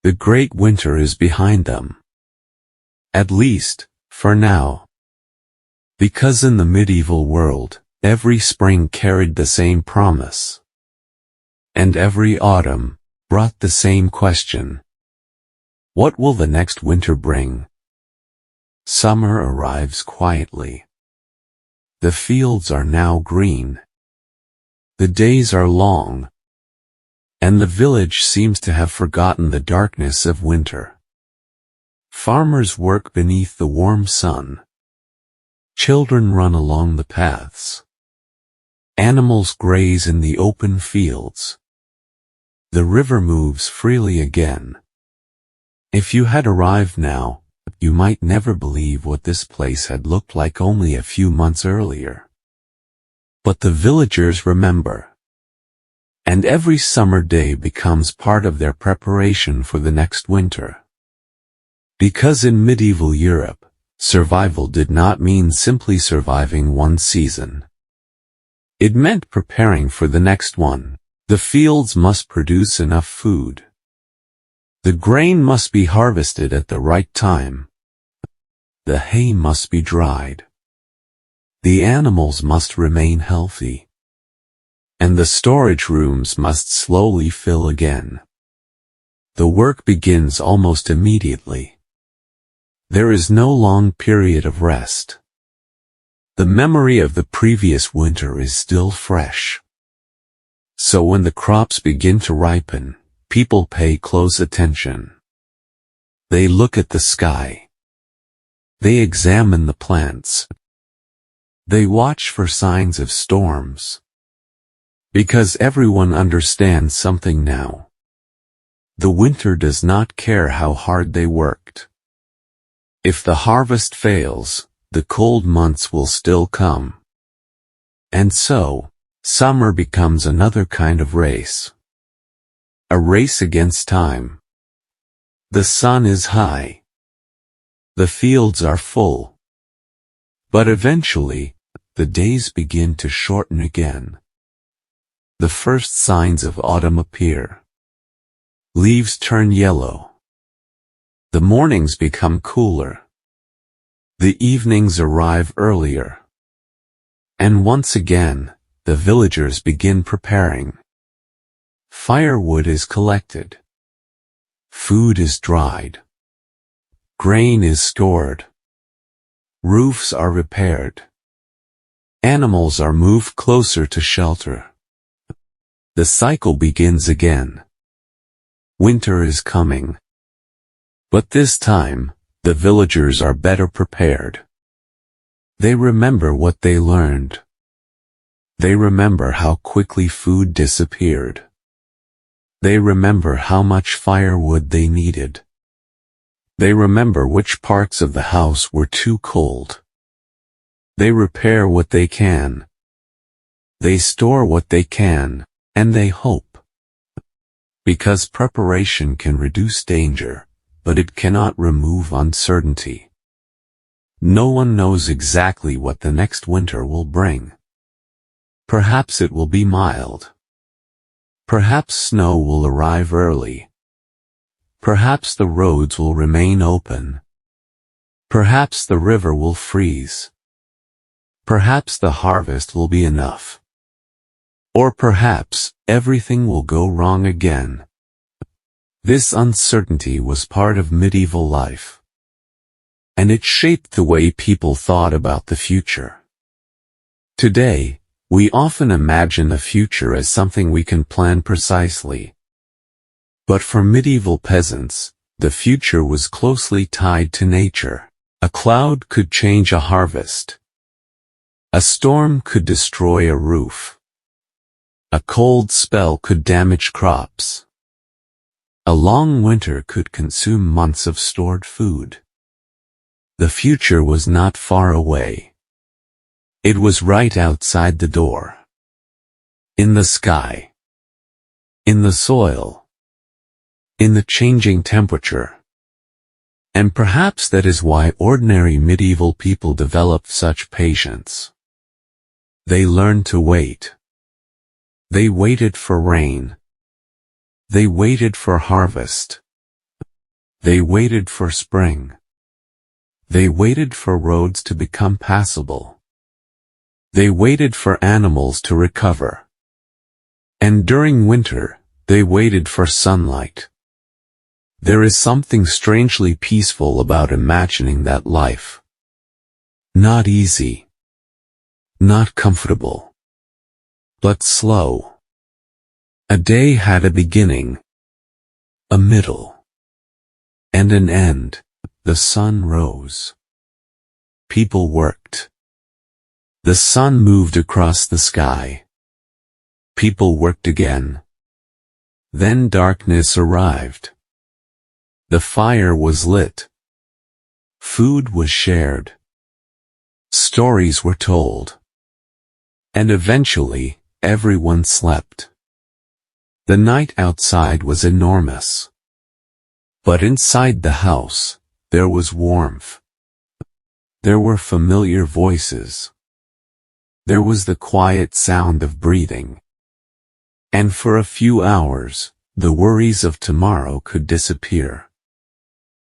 [SPEAKER 1] The great winter is behind them. At least, for now. Because in the medieval world, every spring carried the same promise. And every autumn brought the same question. What will the next winter bring? Summer arrives quietly. The fields are now green. The days are long, and the village seems to have forgotten the darkness of winter. Farmers work beneath the warm sun. Children run along the paths. Animals graze in the open fields. The river moves freely again. If you had arrived now, you might never believe what this place had looked like only a few months earlier. But the villagers remember. And every summer day becomes part of their preparation for the next winter. Because in medieval Europe, survival did not mean simply surviving one season. It meant preparing for the next one. The fields must produce enough food. The grain must be harvested at the right time. The hay must be dried. The animals must remain healthy. And the storage rooms must slowly fill again. The work begins almost immediately. There is no long period of rest. The memory of the previous winter is still fresh. So when the crops begin to ripen, people pay close attention. They look at the sky. They examine the plants. They watch for signs of storms. Because everyone understands something now. The winter does not care how hard they worked. If the harvest fails, the cold months will still come. And so, summer becomes another kind of race. A race against time. The sun is high. The fields are full. But eventually, the days begin to shorten again. The first signs of autumn appear. Leaves turn yellow. The mornings become cooler. The evenings arrive earlier. And once again, the villagers begin preparing. Firewood is collected. Food is dried. Grain is stored. Roofs are repaired. Animals are moved closer to shelter. The cycle begins again. Winter is coming. But this time, the villagers are better prepared. They remember what they learned. They remember how quickly food disappeared. They remember how much firewood they needed. They remember which parts of the house were too cold. They repair what they can. They store what they can, and they hope. Because preparation can reduce danger, but it cannot remove uncertainty. No one knows exactly what the next winter will bring. Perhaps it will be mild. Perhaps snow will arrive early. Perhaps the roads will remain open. Perhaps the river will freeze. Perhaps the harvest will be enough. Or perhaps everything will go wrong again. This uncertainty was part of medieval life. And it shaped the way people thought about the future. Today, we often imagine the future as something we can plan precisely. But for medieval peasants, the future was closely tied to nature. A cloud could change a harvest. A storm could destroy a roof. A cold spell could damage crops. A long winter could consume months of stored food. The future was not far away. It was right outside the door. In the sky. In the soil. In the changing temperature. And perhaps that is why ordinary medieval people developed such patience. They learned to wait. They waited for rain. They waited for harvest. They waited for spring. They waited for roads to become passable. They waited for animals to recover. And during winter, they waited for sunlight. There is something strangely peaceful about imagining that life. Not easy. Not comfortable. But slow. A day had a beginning, a middle, and an end. The sun rose. People worked. The sun moved across the sky. People worked again. Then darkness arrived. The fire was lit. Food was shared. Stories were told. And eventually, everyone slept. The night outside was enormous. But inside the house, there was warmth. There were familiar voices. There was the quiet sound of breathing. And for a few hours, the worries of tomorrow could disappear.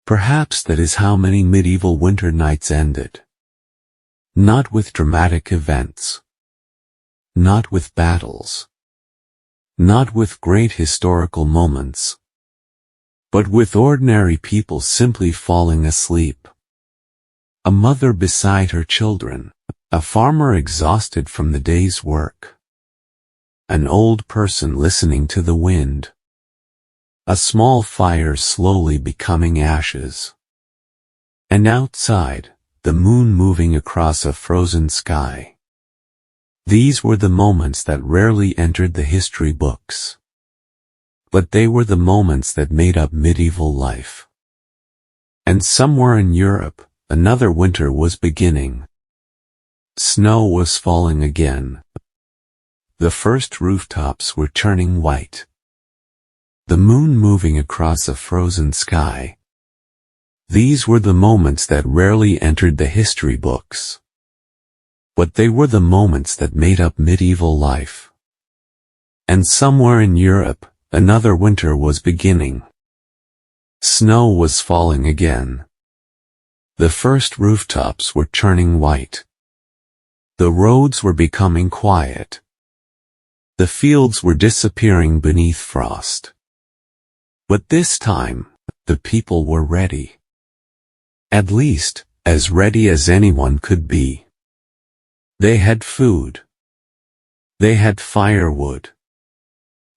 [SPEAKER 1] Perhaps that is how many medieval winter nights ended. Not with dramatic events. Not with battles. Not with great historical moments. But with ordinary people simply falling asleep. A mother beside her children. A farmer exhausted from the day's work. An old person listening to the wind. A small fire slowly becoming ashes. And outside, the moon moving across a frozen sky. These were the moments that rarely entered the history books. But they were the moments that made up medieval life. And somewhere in Europe, another winter was beginning. Snow was falling again. The first rooftops were turning white. The moon moving across a frozen sky. These were the moments that rarely entered the history books. But they were the moments that made up medieval life. And somewhere in Europe, another winter was beginning. Snow was falling again. The first rooftops were turning white. The roads were becoming quiet. The fields were disappearing beneath frost. But this time, the people were ready. At least, as ready as anyone could be. They had food. They had firewood.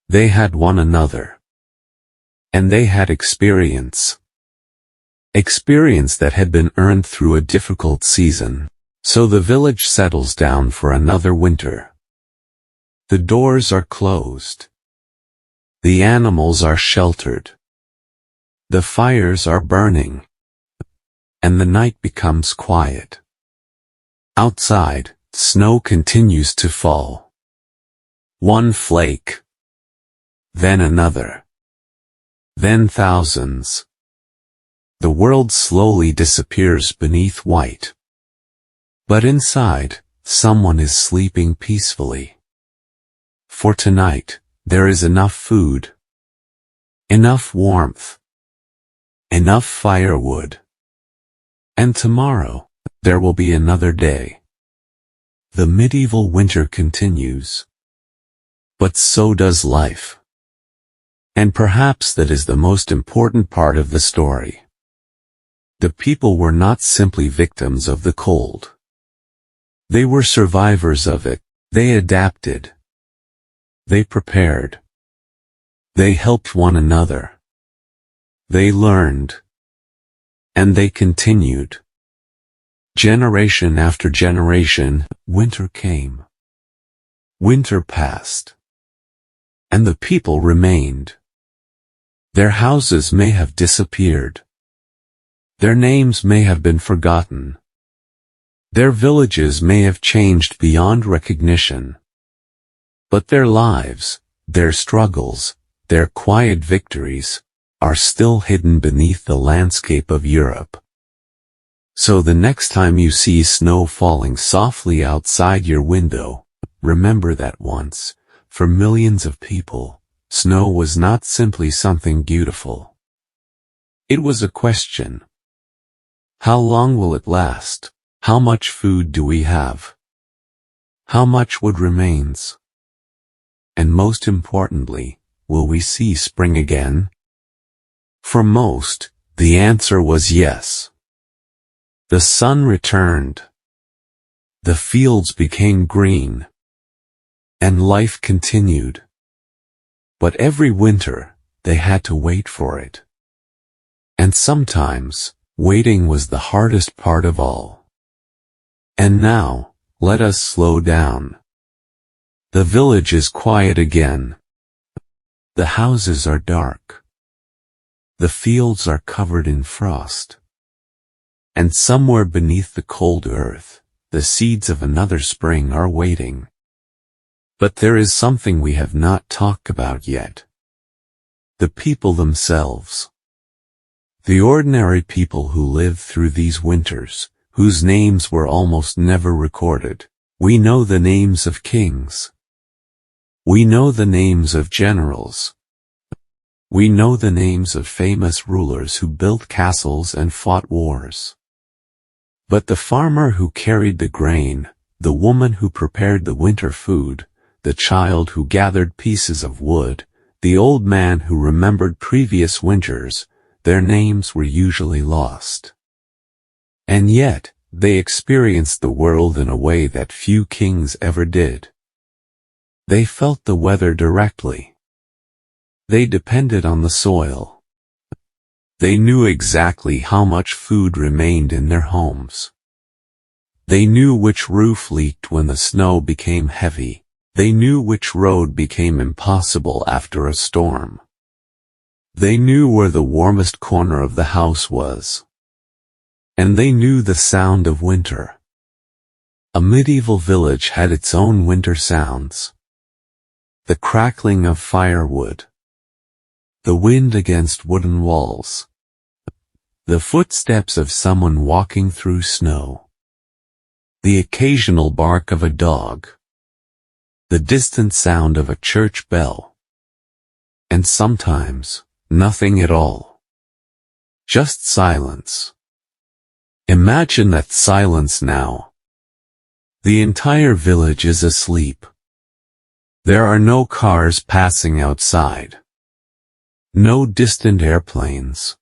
[SPEAKER 1] They had one another. And they had experience. Experience that had been earned through a difficult season. So the village settles down for another winter. The doors are closed. The animals are sheltered. The fires are burning. And the night becomes quiet. Outside, snow continues to fall. One flake. Then another. Then thousands. The world slowly disappears beneath white. But inside, someone is sleeping peacefully. For tonight, there is enough food. Enough warmth. Enough firewood. And tomorrow, there will be another day. The medieval winter continues. But so does life. And perhaps that is the most important part of the story. The people were not simply victims of the cold. They were survivors of it. They adapted. They prepared. They helped one another. They learned. And they continued. Generation after generation, winter came. Winter passed. And the people remained. Their houses may have disappeared. Their names may have been forgotten. Their villages may have changed beyond recognition. But their lives, their struggles, their quiet victories, are still hidden beneath the landscape of Europe. So the next time you see snow falling softly outside your window, remember that once, for millions of people, snow was not simply something beautiful. It was a question. How long will it last? How much food do we have? How much wood remains? And most importantly, will we see spring again? For most, the answer was yes. The sun returned. The fields became green. And life continued. But every winter, they had to wait for it. And sometimes, waiting was the hardest part of all. And now, let us slow down. The village is quiet again. The houses are dark. The fields are covered in frost. And somewhere beneath the cold earth, the seeds of another spring are waiting. But there is something we have not talked about yet. The people themselves. The ordinary people who lived through these winters, whose names were almost never recorded. We know the names of kings. We know the names of generals. We know the names of famous rulers who built castles and fought wars. But the farmer who carried the grain, the woman who prepared the winter food, the child who gathered pieces of wood, the old man who remembered previous winters, their names were usually lost. And yet, they experienced the world in a way that few kings ever did. They felt the weather directly. They depended on the soil. They knew exactly how much food remained in their homes. They knew which roof leaked when the snow became heavy. They knew which road became impossible after a storm. They knew where the warmest corner of the house was. And they knew the sound of winter. A medieval village had its own winter sounds. The crackling of firewood. The wind against wooden walls. The footsteps of someone walking through snow. The occasional bark of a dog. The distant sound of a church bell. And sometimes, nothing at all. Just silence. Imagine that silence now. The entire village is asleep. There are no cars passing outside. No distant airplanes.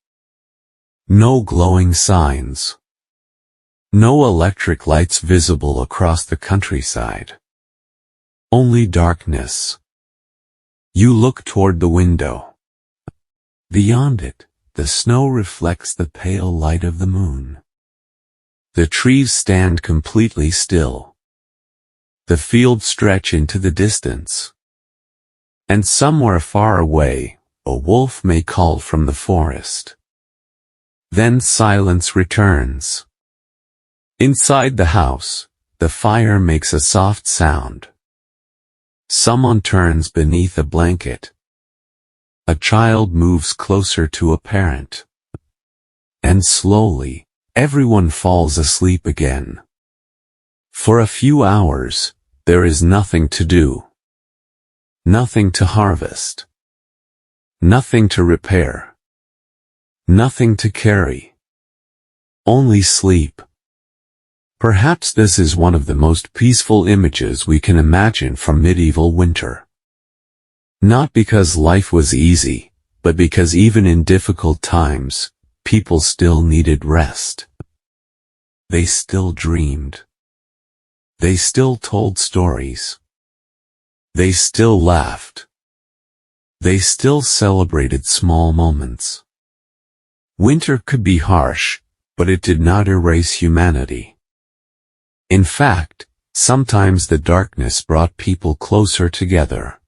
[SPEAKER 1] No glowing signs. No electric lights visible across the countryside. Only darkness. You look toward the window. Beyond it, the snow reflects the pale light of the moon. The trees stand completely still. The fields stretch into the distance. And somewhere far away, a wolf may call from the forest. Then silence returns. Inside the house, the fire makes a soft sound. Someone turns beneath a blanket. A child moves closer to a parent. And slowly, everyone falls asleep again. For a few hours, there is nothing to do. Nothing to harvest. Nothing to repair. Nothing to carry. Only sleep. Perhaps this is one of the most peaceful images we can imagine from medieval winter. Not because life was easy, but because even in difficult times, people still needed rest. They still dreamed. They still told stories. They still laughed. They still celebrated small moments. Winter could be harsh, but it did not erase humanity. In fact, sometimes the darkness brought people closer together.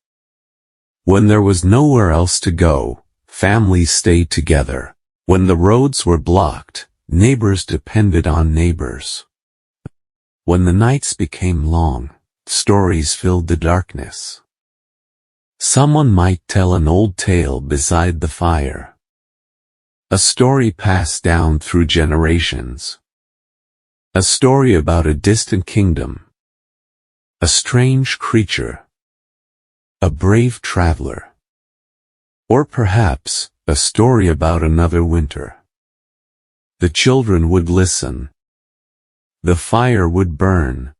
[SPEAKER 1] When there was nowhere else to go, families stayed together. When the roads were blocked, neighbors depended on neighbors. When the nights became long, stories filled the darkness. Someone might tell an old tale beside the fire. A story passed down through generations. A story about a distant kingdom. A strange creature. A brave traveler. Or perhaps, a story about another winter. The children would listen. The fire would burn.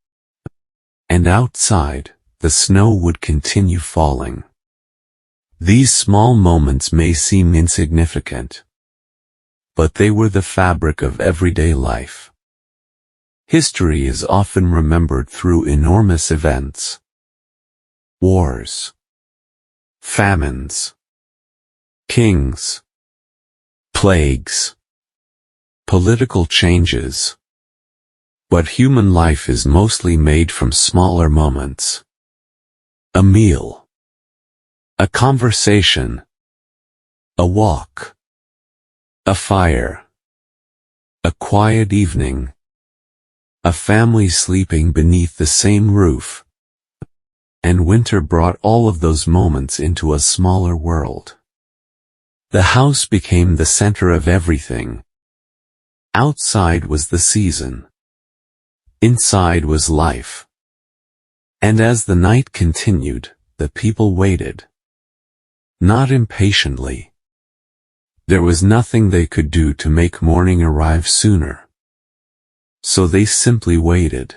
[SPEAKER 1] And outside, the snow would continue falling. These small moments may seem insignificant, but they were the fabric of everyday life. History is often remembered through enormous events. Wars, famines, kings, plagues, political changes. But human life is mostly made from smaller moments. A meal, a conversation, a walk, a fire, a quiet evening, a family sleeping beneath the same roof. And winter brought all of those moments into a smaller world. The house became the center of everything. Outside was the season. Inside was life. And as the night continued, the people waited. Not impatiently. There was nothing they could do to make morning arrive sooner. So they simply waited.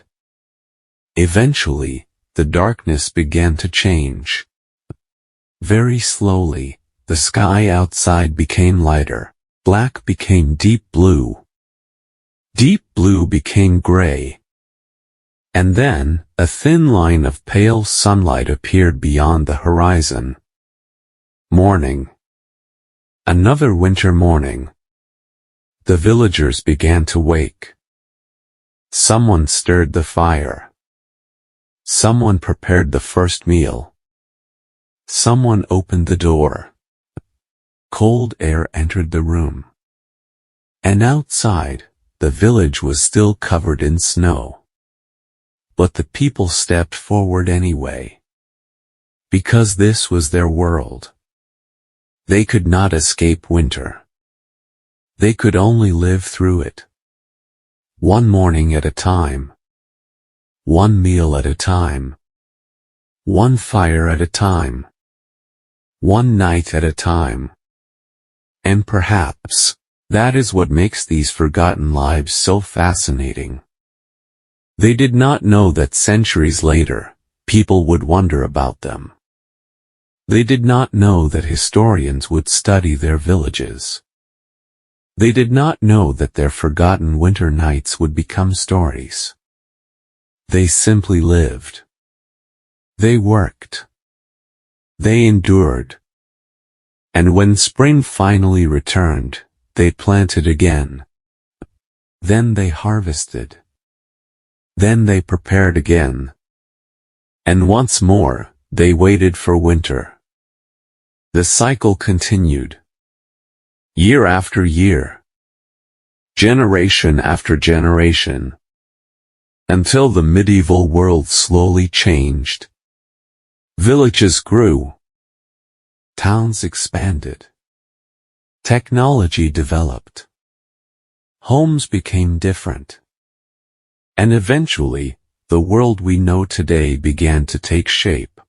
[SPEAKER 1] Eventually, the darkness began to change. Very slowly, the sky outside became lighter. Black became deep blue. Deep blue became gray. And then, a thin line of pale sunlight appeared beyond the horizon. Morning. Another winter morning. The villagers began to wake. Someone stirred the fire. Someone prepared the first meal. Someone opened the door. Cold air entered the room. And outside, the village was still covered in snow. But the people stepped forward anyway. Because this was their world. They could not escape winter. They could only live through it. One morning at a time. One meal at a time. One fire at a time. One night at a time. And perhaps, that is what makes these forgotten lives so fascinating. They did not know that centuries later, people would wonder about them. They did not know that historians would study their villages. They did not know that their forgotten winter nights would become stories. They simply lived. They worked. They endured. And when spring finally returned, they planted again. Then they harvested. Then they prepared again. And once more, they waited for winter. The cycle continued. Year after year. Generation after generation. Until the medieval world slowly changed. Villages grew. Towns expanded. Technology developed. Homes became different. And eventually, the world we know today began to take shape.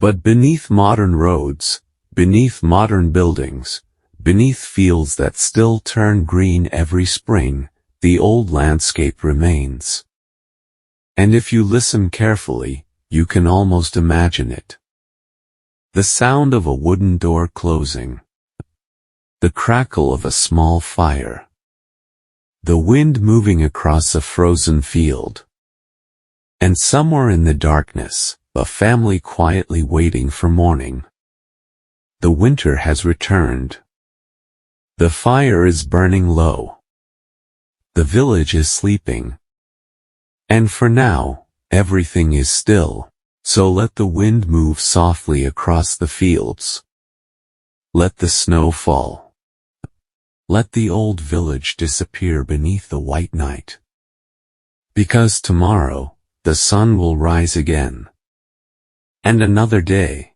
[SPEAKER 1] But beneath modern roads, beneath modern buildings, beneath fields that still turn green every spring, the old landscape remains. And if you listen carefully, you can almost imagine it. The sound of a wooden door closing. The crackle of a small fire. The wind moving across a frozen field. And somewhere in the darkness, a family quietly waiting for morning. The winter has returned. The fire is burning low. The village is sleeping. And for now, everything is still, so let the wind move softly across the fields. Let the snow fall. Let the old village disappear beneath the white night. Because tomorrow, the sun will rise again. And another day.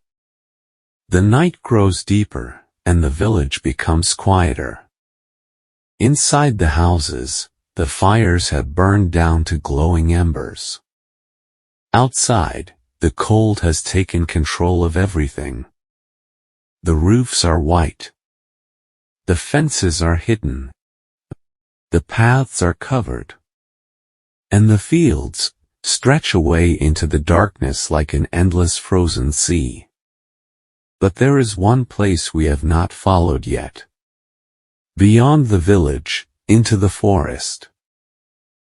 [SPEAKER 1] The night grows deeper, and the village becomes quieter. Inside the houses, the fires have burned down to glowing embers. Outside, the cold has taken control of everything. The roofs are white. The fences are hidden. The paths are covered. And the fields stretch away into the darkness like an endless frozen sea. But there is one place we have not followed yet. Beyond the village, into the forest.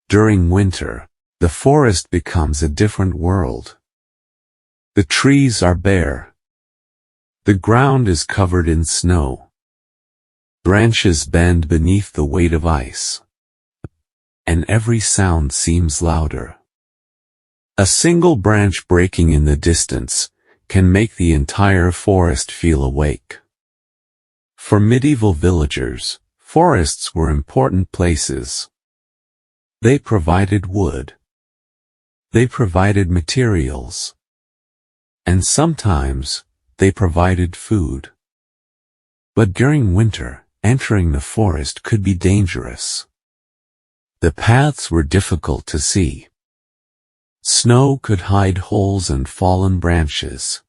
[SPEAKER 1] During winter, the forest becomes a different world. The trees are bare. The ground is covered in snow. Branches bend beneath the weight of ice. And every sound seems louder. A single branch breaking in the distance can make the entire forest feel awake. For medieval villagers, forests were important places. They provided wood. They provided materials. And sometimes, they provided food. But during winter, entering the forest could be dangerous. The paths were difficult to see. Snow could hide holes and fallen branches.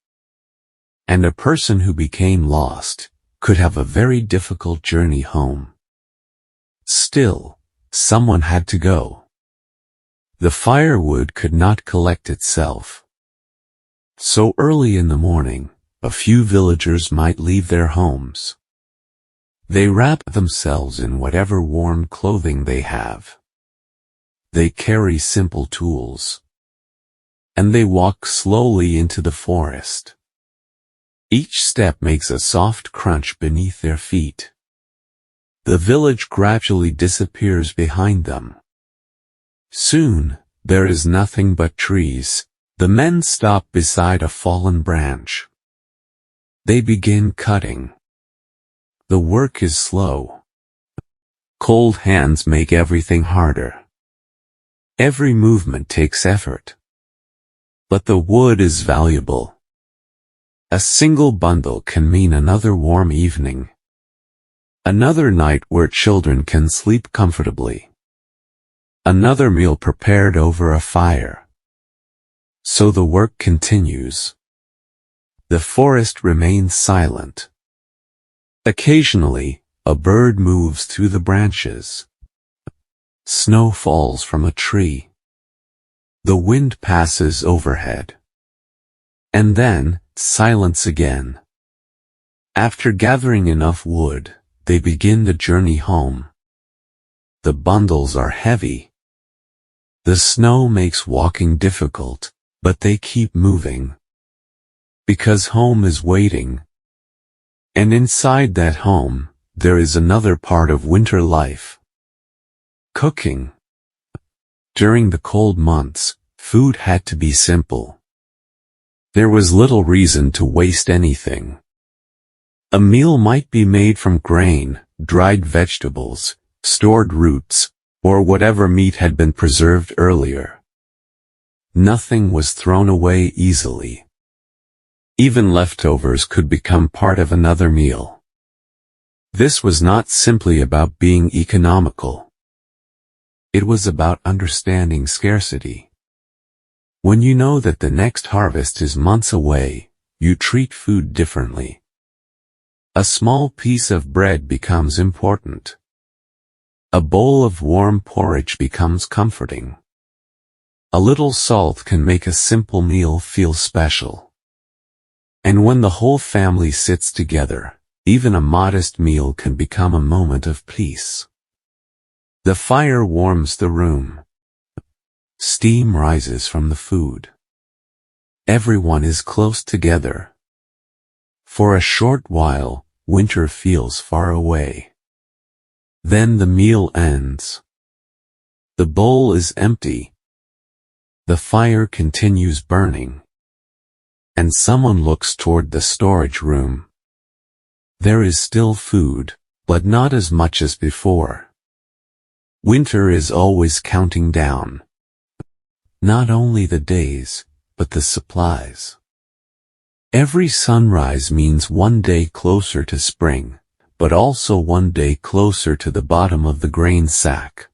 [SPEAKER 1] And a person who became lost could have a very difficult journey home. Still, someone had to go. The firewood could not collect itself. So early in the morning, a few villagers might leave their homes. They wrap themselves in whatever warm clothing they have. They carry simple tools. And they walk slowly into the forest. Each step makes a soft crunch beneath their feet. The village gradually disappears behind them. Soon, there is nothing but trees. The men stop beside a fallen branch. They begin cutting. The work is slow. Cold hands make everything harder. Every movement takes effort. But the wood is valuable. A single bundle can mean another warm evening. Another night where children can sleep comfortably. Another meal prepared over a fire. So the work continues. The forest remains silent. Occasionally, a bird moves through the branches. Snow falls from a tree. The wind passes overhead. And then, silence again. After gathering enough wood, they begin the journey home. The bundles are heavy. The snow makes walking difficult, but they keep moving. Because home is waiting. And inside that home, there is another part of winter life. Cooking. During the cold months, food had to be simple. There was little reason to waste anything. A meal might be made from grain, dried vegetables, stored roots, or whatever meat had been preserved earlier. Nothing was thrown away easily. Even leftovers could become part of another meal. This was not simply about being economical. It was about understanding scarcity. When you know that the next harvest is months away, you treat food differently. A small piece of bread becomes important. A bowl of warm porridge becomes comforting. A little salt can make a simple meal feel special. And when the whole family sits together, even a modest meal can become a moment of peace. The fire warms the room. Steam rises from the food. Everyone is close together. For a short while, winter feels far away. Then the meal ends. The bowl is empty. The fire continues burning. And someone looks toward the storage room. There is still food, but not as much as before. Winter is always counting down. Not only the days, but the supplies. Every sunrise means one day closer to spring, but also one day closer to the bottom of the grain sack.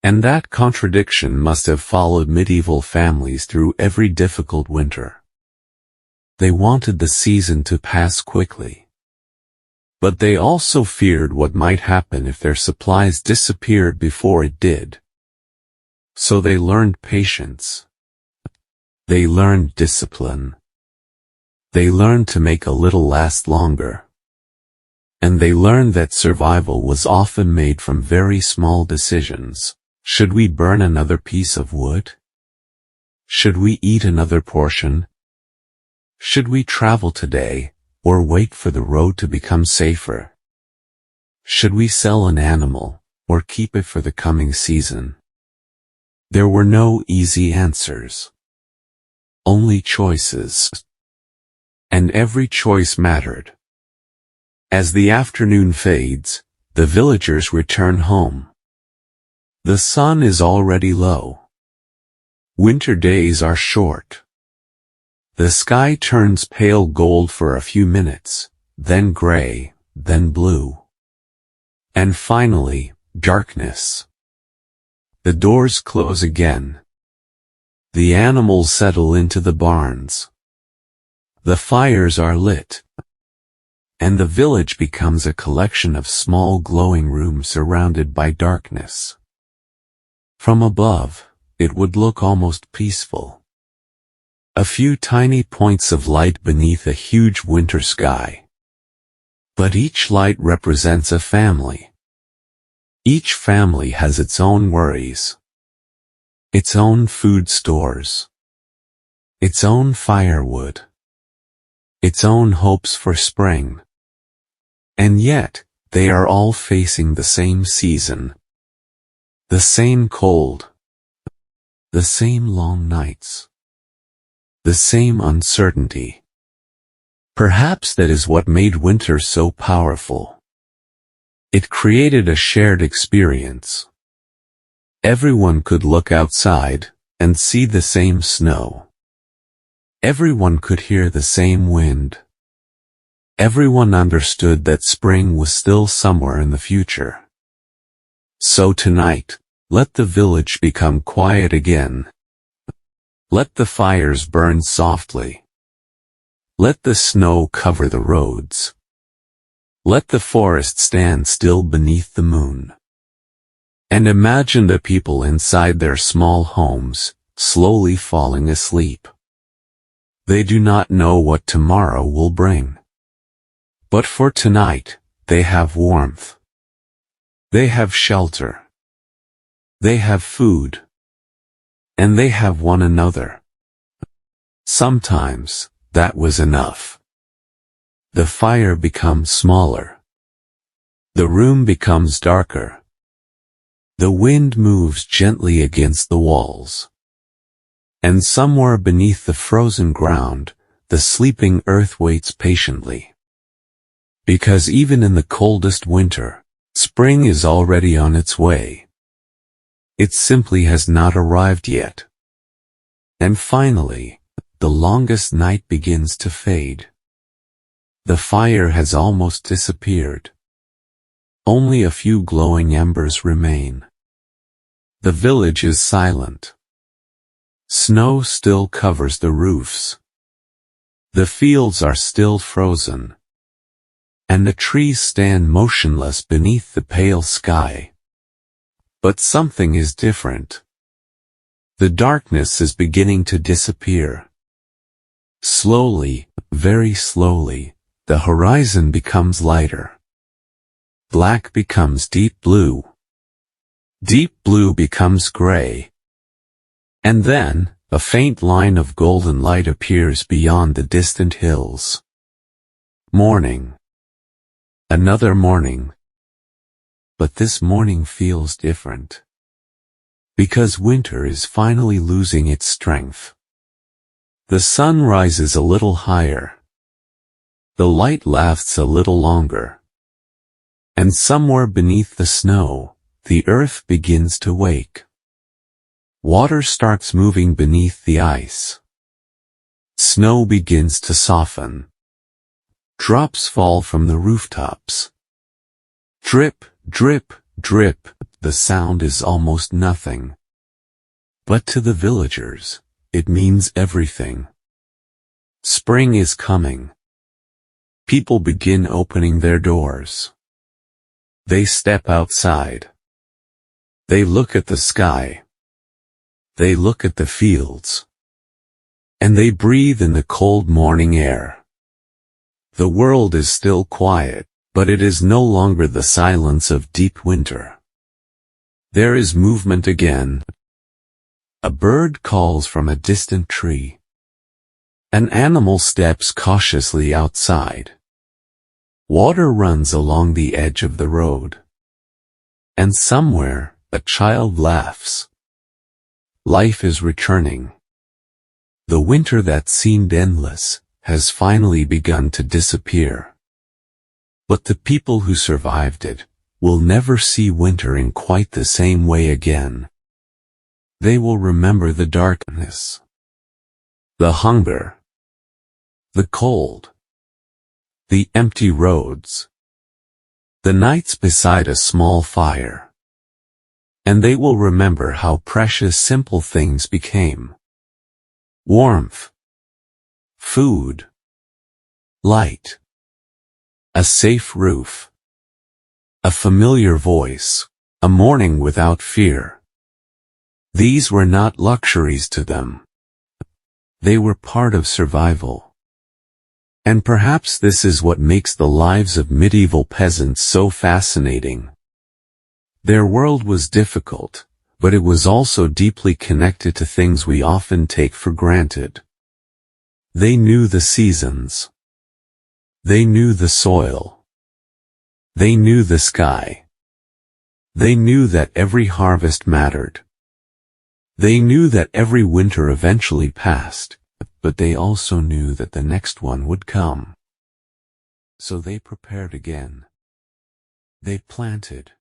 [SPEAKER 1] And that contradiction must have followed medieval families through every difficult winter. They wanted the season to pass quickly. But they also feared what might happen if their supplies disappeared before it did. So they learned patience. They learned discipline. They learned to make a little last longer. And they learned that survival was often made from very small decisions. Should we burn another piece of wood? Should we eat another portion? Should we travel today, or wait for the road to become safer? Should we sell an animal, or keep it for the coming season? There were no easy answers. Only choices. And every choice mattered. As the afternoon fades, the villagers return home. The sun is already low. Winter days are short. The sky turns pale gold for a few minutes, then gray, then blue. And finally, darkness. The doors close again. The animals settle into the barns. The fires are lit. And the village becomes a collection of small glowing rooms surrounded by darkness. From above, it would look almost peaceful. A few tiny points of light beneath a huge winter sky. But each light represents a family. Each family has its own worries. Its own food stores. Its own firewood. Its own hopes for spring. And yet, they are all facing the same season. The same cold. The same long nights. The same uncertainty. Perhaps that is what made winter so powerful. It created a shared experience. Everyone could look outside and see the same snow. Everyone could hear the same wind. Everyone understood that spring was still somewhere in the future. So tonight, let the village become quiet again. Let the fires burn softly. Let the snow cover the roads. Let the forest stand still beneath the moon. And imagine the people inside their small homes, slowly falling asleep. They do not know what tomorrow will bring. But for tonight, they have warmth. They have shelter. They have food. And they have one another. Sometimes, that was enough. The fire becomes smaller. The room becomes darker. The wind moves gently against the walls. And somewhere beneath the frozen ground, the sleeping earth waits patiently. Because even in the coldest winter, spring is already on its way. It simply has not arrived yet. And finally, the longest night begins to fade. The fire has almost disappeared. Only a few glowing embers remain. The village is silent. Snow still covers the roofs. The fields are still frozen. And the trees stand motionless beneath the pale sky. But something is different. The darkness is beginning to disappear. Slowly, very slowly, the horizon becomes lighter. Black becomes deep blue. Deep blue becomes gray. And then, a faint line of golden light appears beyond the distant hills. Morning. Another morning. But this morning feels different. Because winter is finally losing its strength. The sun rises a little higher. The light lasts a little longer. And somewhere beneath the snow, the earth begins to wake. Water starts moving beneath the ice. Snow begins to soften. Drops fall from the rooftops. Drip, drip, drip, the sound is almost nothing. But to the villagers, it means everything. Spring is coming. People begin opening their doors. They step outside. They look at the sky. They look at the fields. And they breathe in the cold morning air. The world is still quiet, But it is no longer the silence of deep winter. There is movement again. A bird calls from a distant tree. An animal steps cautiously outside. Water runs along the edge of the road. And somewhere, a child laughs. Life is returning. The winter that seemed endless has finally begun to disappear. But the people who survived it will never see winter in quite the same way again. They will remember the darkness, the hunger, the cold, the empty roads, the nights beside a small fire. And they will remember how precious simple things became. Warmth, food, light, a safe roof, a familiar voice, a morning without fear. These were not luxuries to them. They were part of survival. And perhaps this is what makes the lives of medieval peasants so fascinating. Their world was difficult, but it was also deeply connected to things we often take for granted. They knew the seasons. They knew the soil. They knew the sky. They knew that every harvest mattered. They knew that every winter eventually passed, but they also knew that the next one would come. So they prepared again. They planted.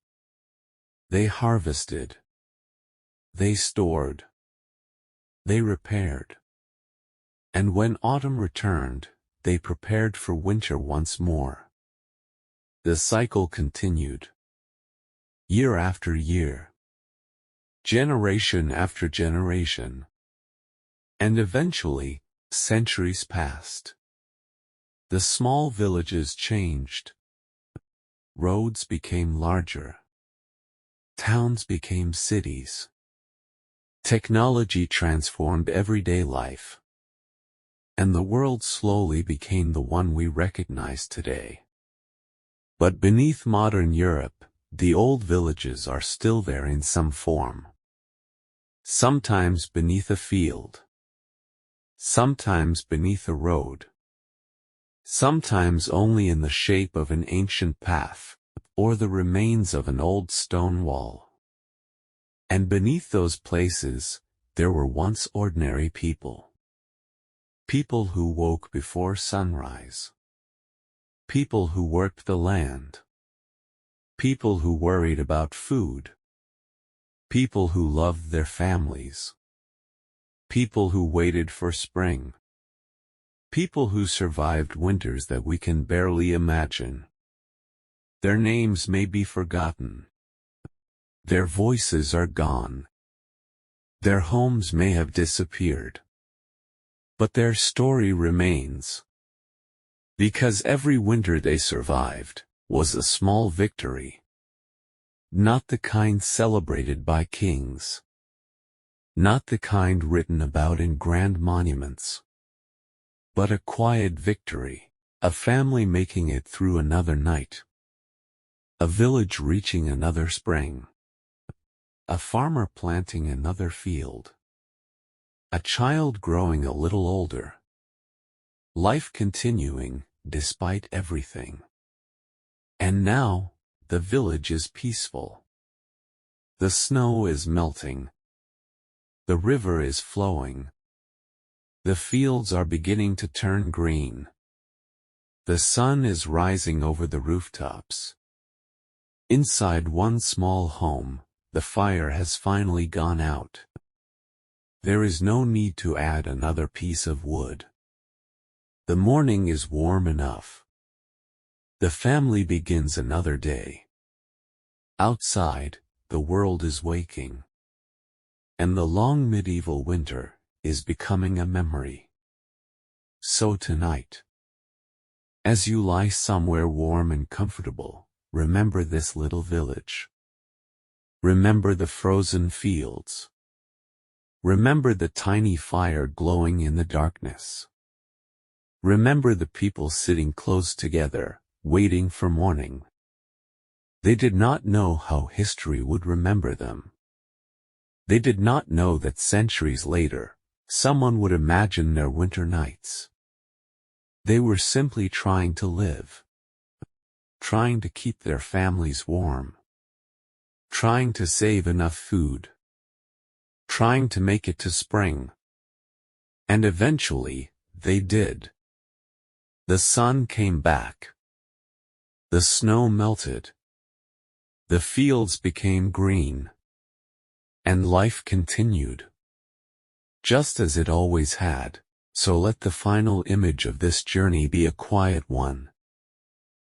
[SPEAKER 1] They harvested. They stored. They repaired. And when autumn returned, they prepared for winter once more. The cycle continued. Year after year. Generation after generation. And eventually, centuries passed. The small villages changed. Roads became larger. Towns became cities. Technology transformed everyday life. And the world slowly became the one we recognize today. But beneath modern Europe, the old villages are still there in some form. Sometimes beneath a field. Sometimes beneath a road. Sometimes only in the shape of an ancient path, or the remains of an old stone wall. And beneath those places, there were once ordinary people. People who woke before sunrise. People who worked the land. People who worried about food. People who loved their families. People who waited for spring. People who survived winters that we can barely imagine. Their names may be forgotten. Their voices are gone. Their homes may have disappeared. But their story remains. Because every winter they survived was a small victory. Not the kind celebrated by kings. Not the kind written about in grand monuments. But a quiet victory, a family making it through another night. A village reaching another spring. A farmer planting another field. A child growing a little older. Life continuing, despite everything. And now, the village is peaceful. The snow is melting. The river is flowing. The fields are beginning to turn green. The sun is rising over the rooftops. Inside one small home, the fire has finally gone out. There is no need to add another piece of wood. The morning is warm enough. The family begins another day. Outside, the world is waking. And the long medieval winter is becoming a memory. So tonight, as you lie somewhere warm and comfortable, remember this little village. Remember the frozen fields. Remember the tiny fire glowing in the darkness. Remember the people sitting close together, waiting for morning. They did not know how history would remember them. They did not know that centuries later, someone would imagine their winter nights. They were simply trying to live, trying to keep their families warm, trying to save enough food, trying to make it to spring. And eventually, they did. The sun came back. The snow melted. The fields became green. And life continued. Just as it always had, so let the final image of this journey be a quiet one.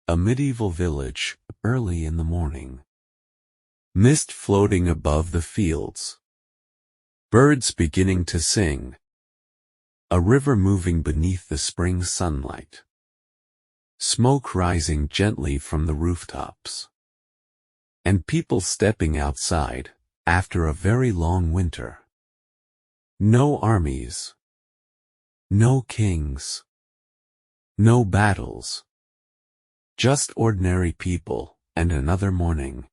[SPEAKER 1] A medieval village, early in the morning. Mist floating above the fields. Birds beginning to sing. A river moving beneath the spring sunlight. Smoke rising gently from the rooftops. And people stepping outside, after a very long winter. No armies. No kings. No battles. Just ordinary people, and another morning.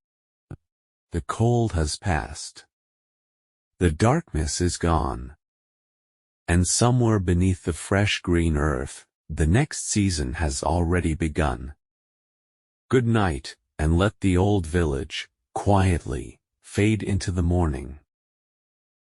[SPEAKER 1] The cold has passed. The darkness is gone. And somewhere beneath the fresh green earth, the next season has already begun. Good night, and let the old village, quietly, fade into the morning.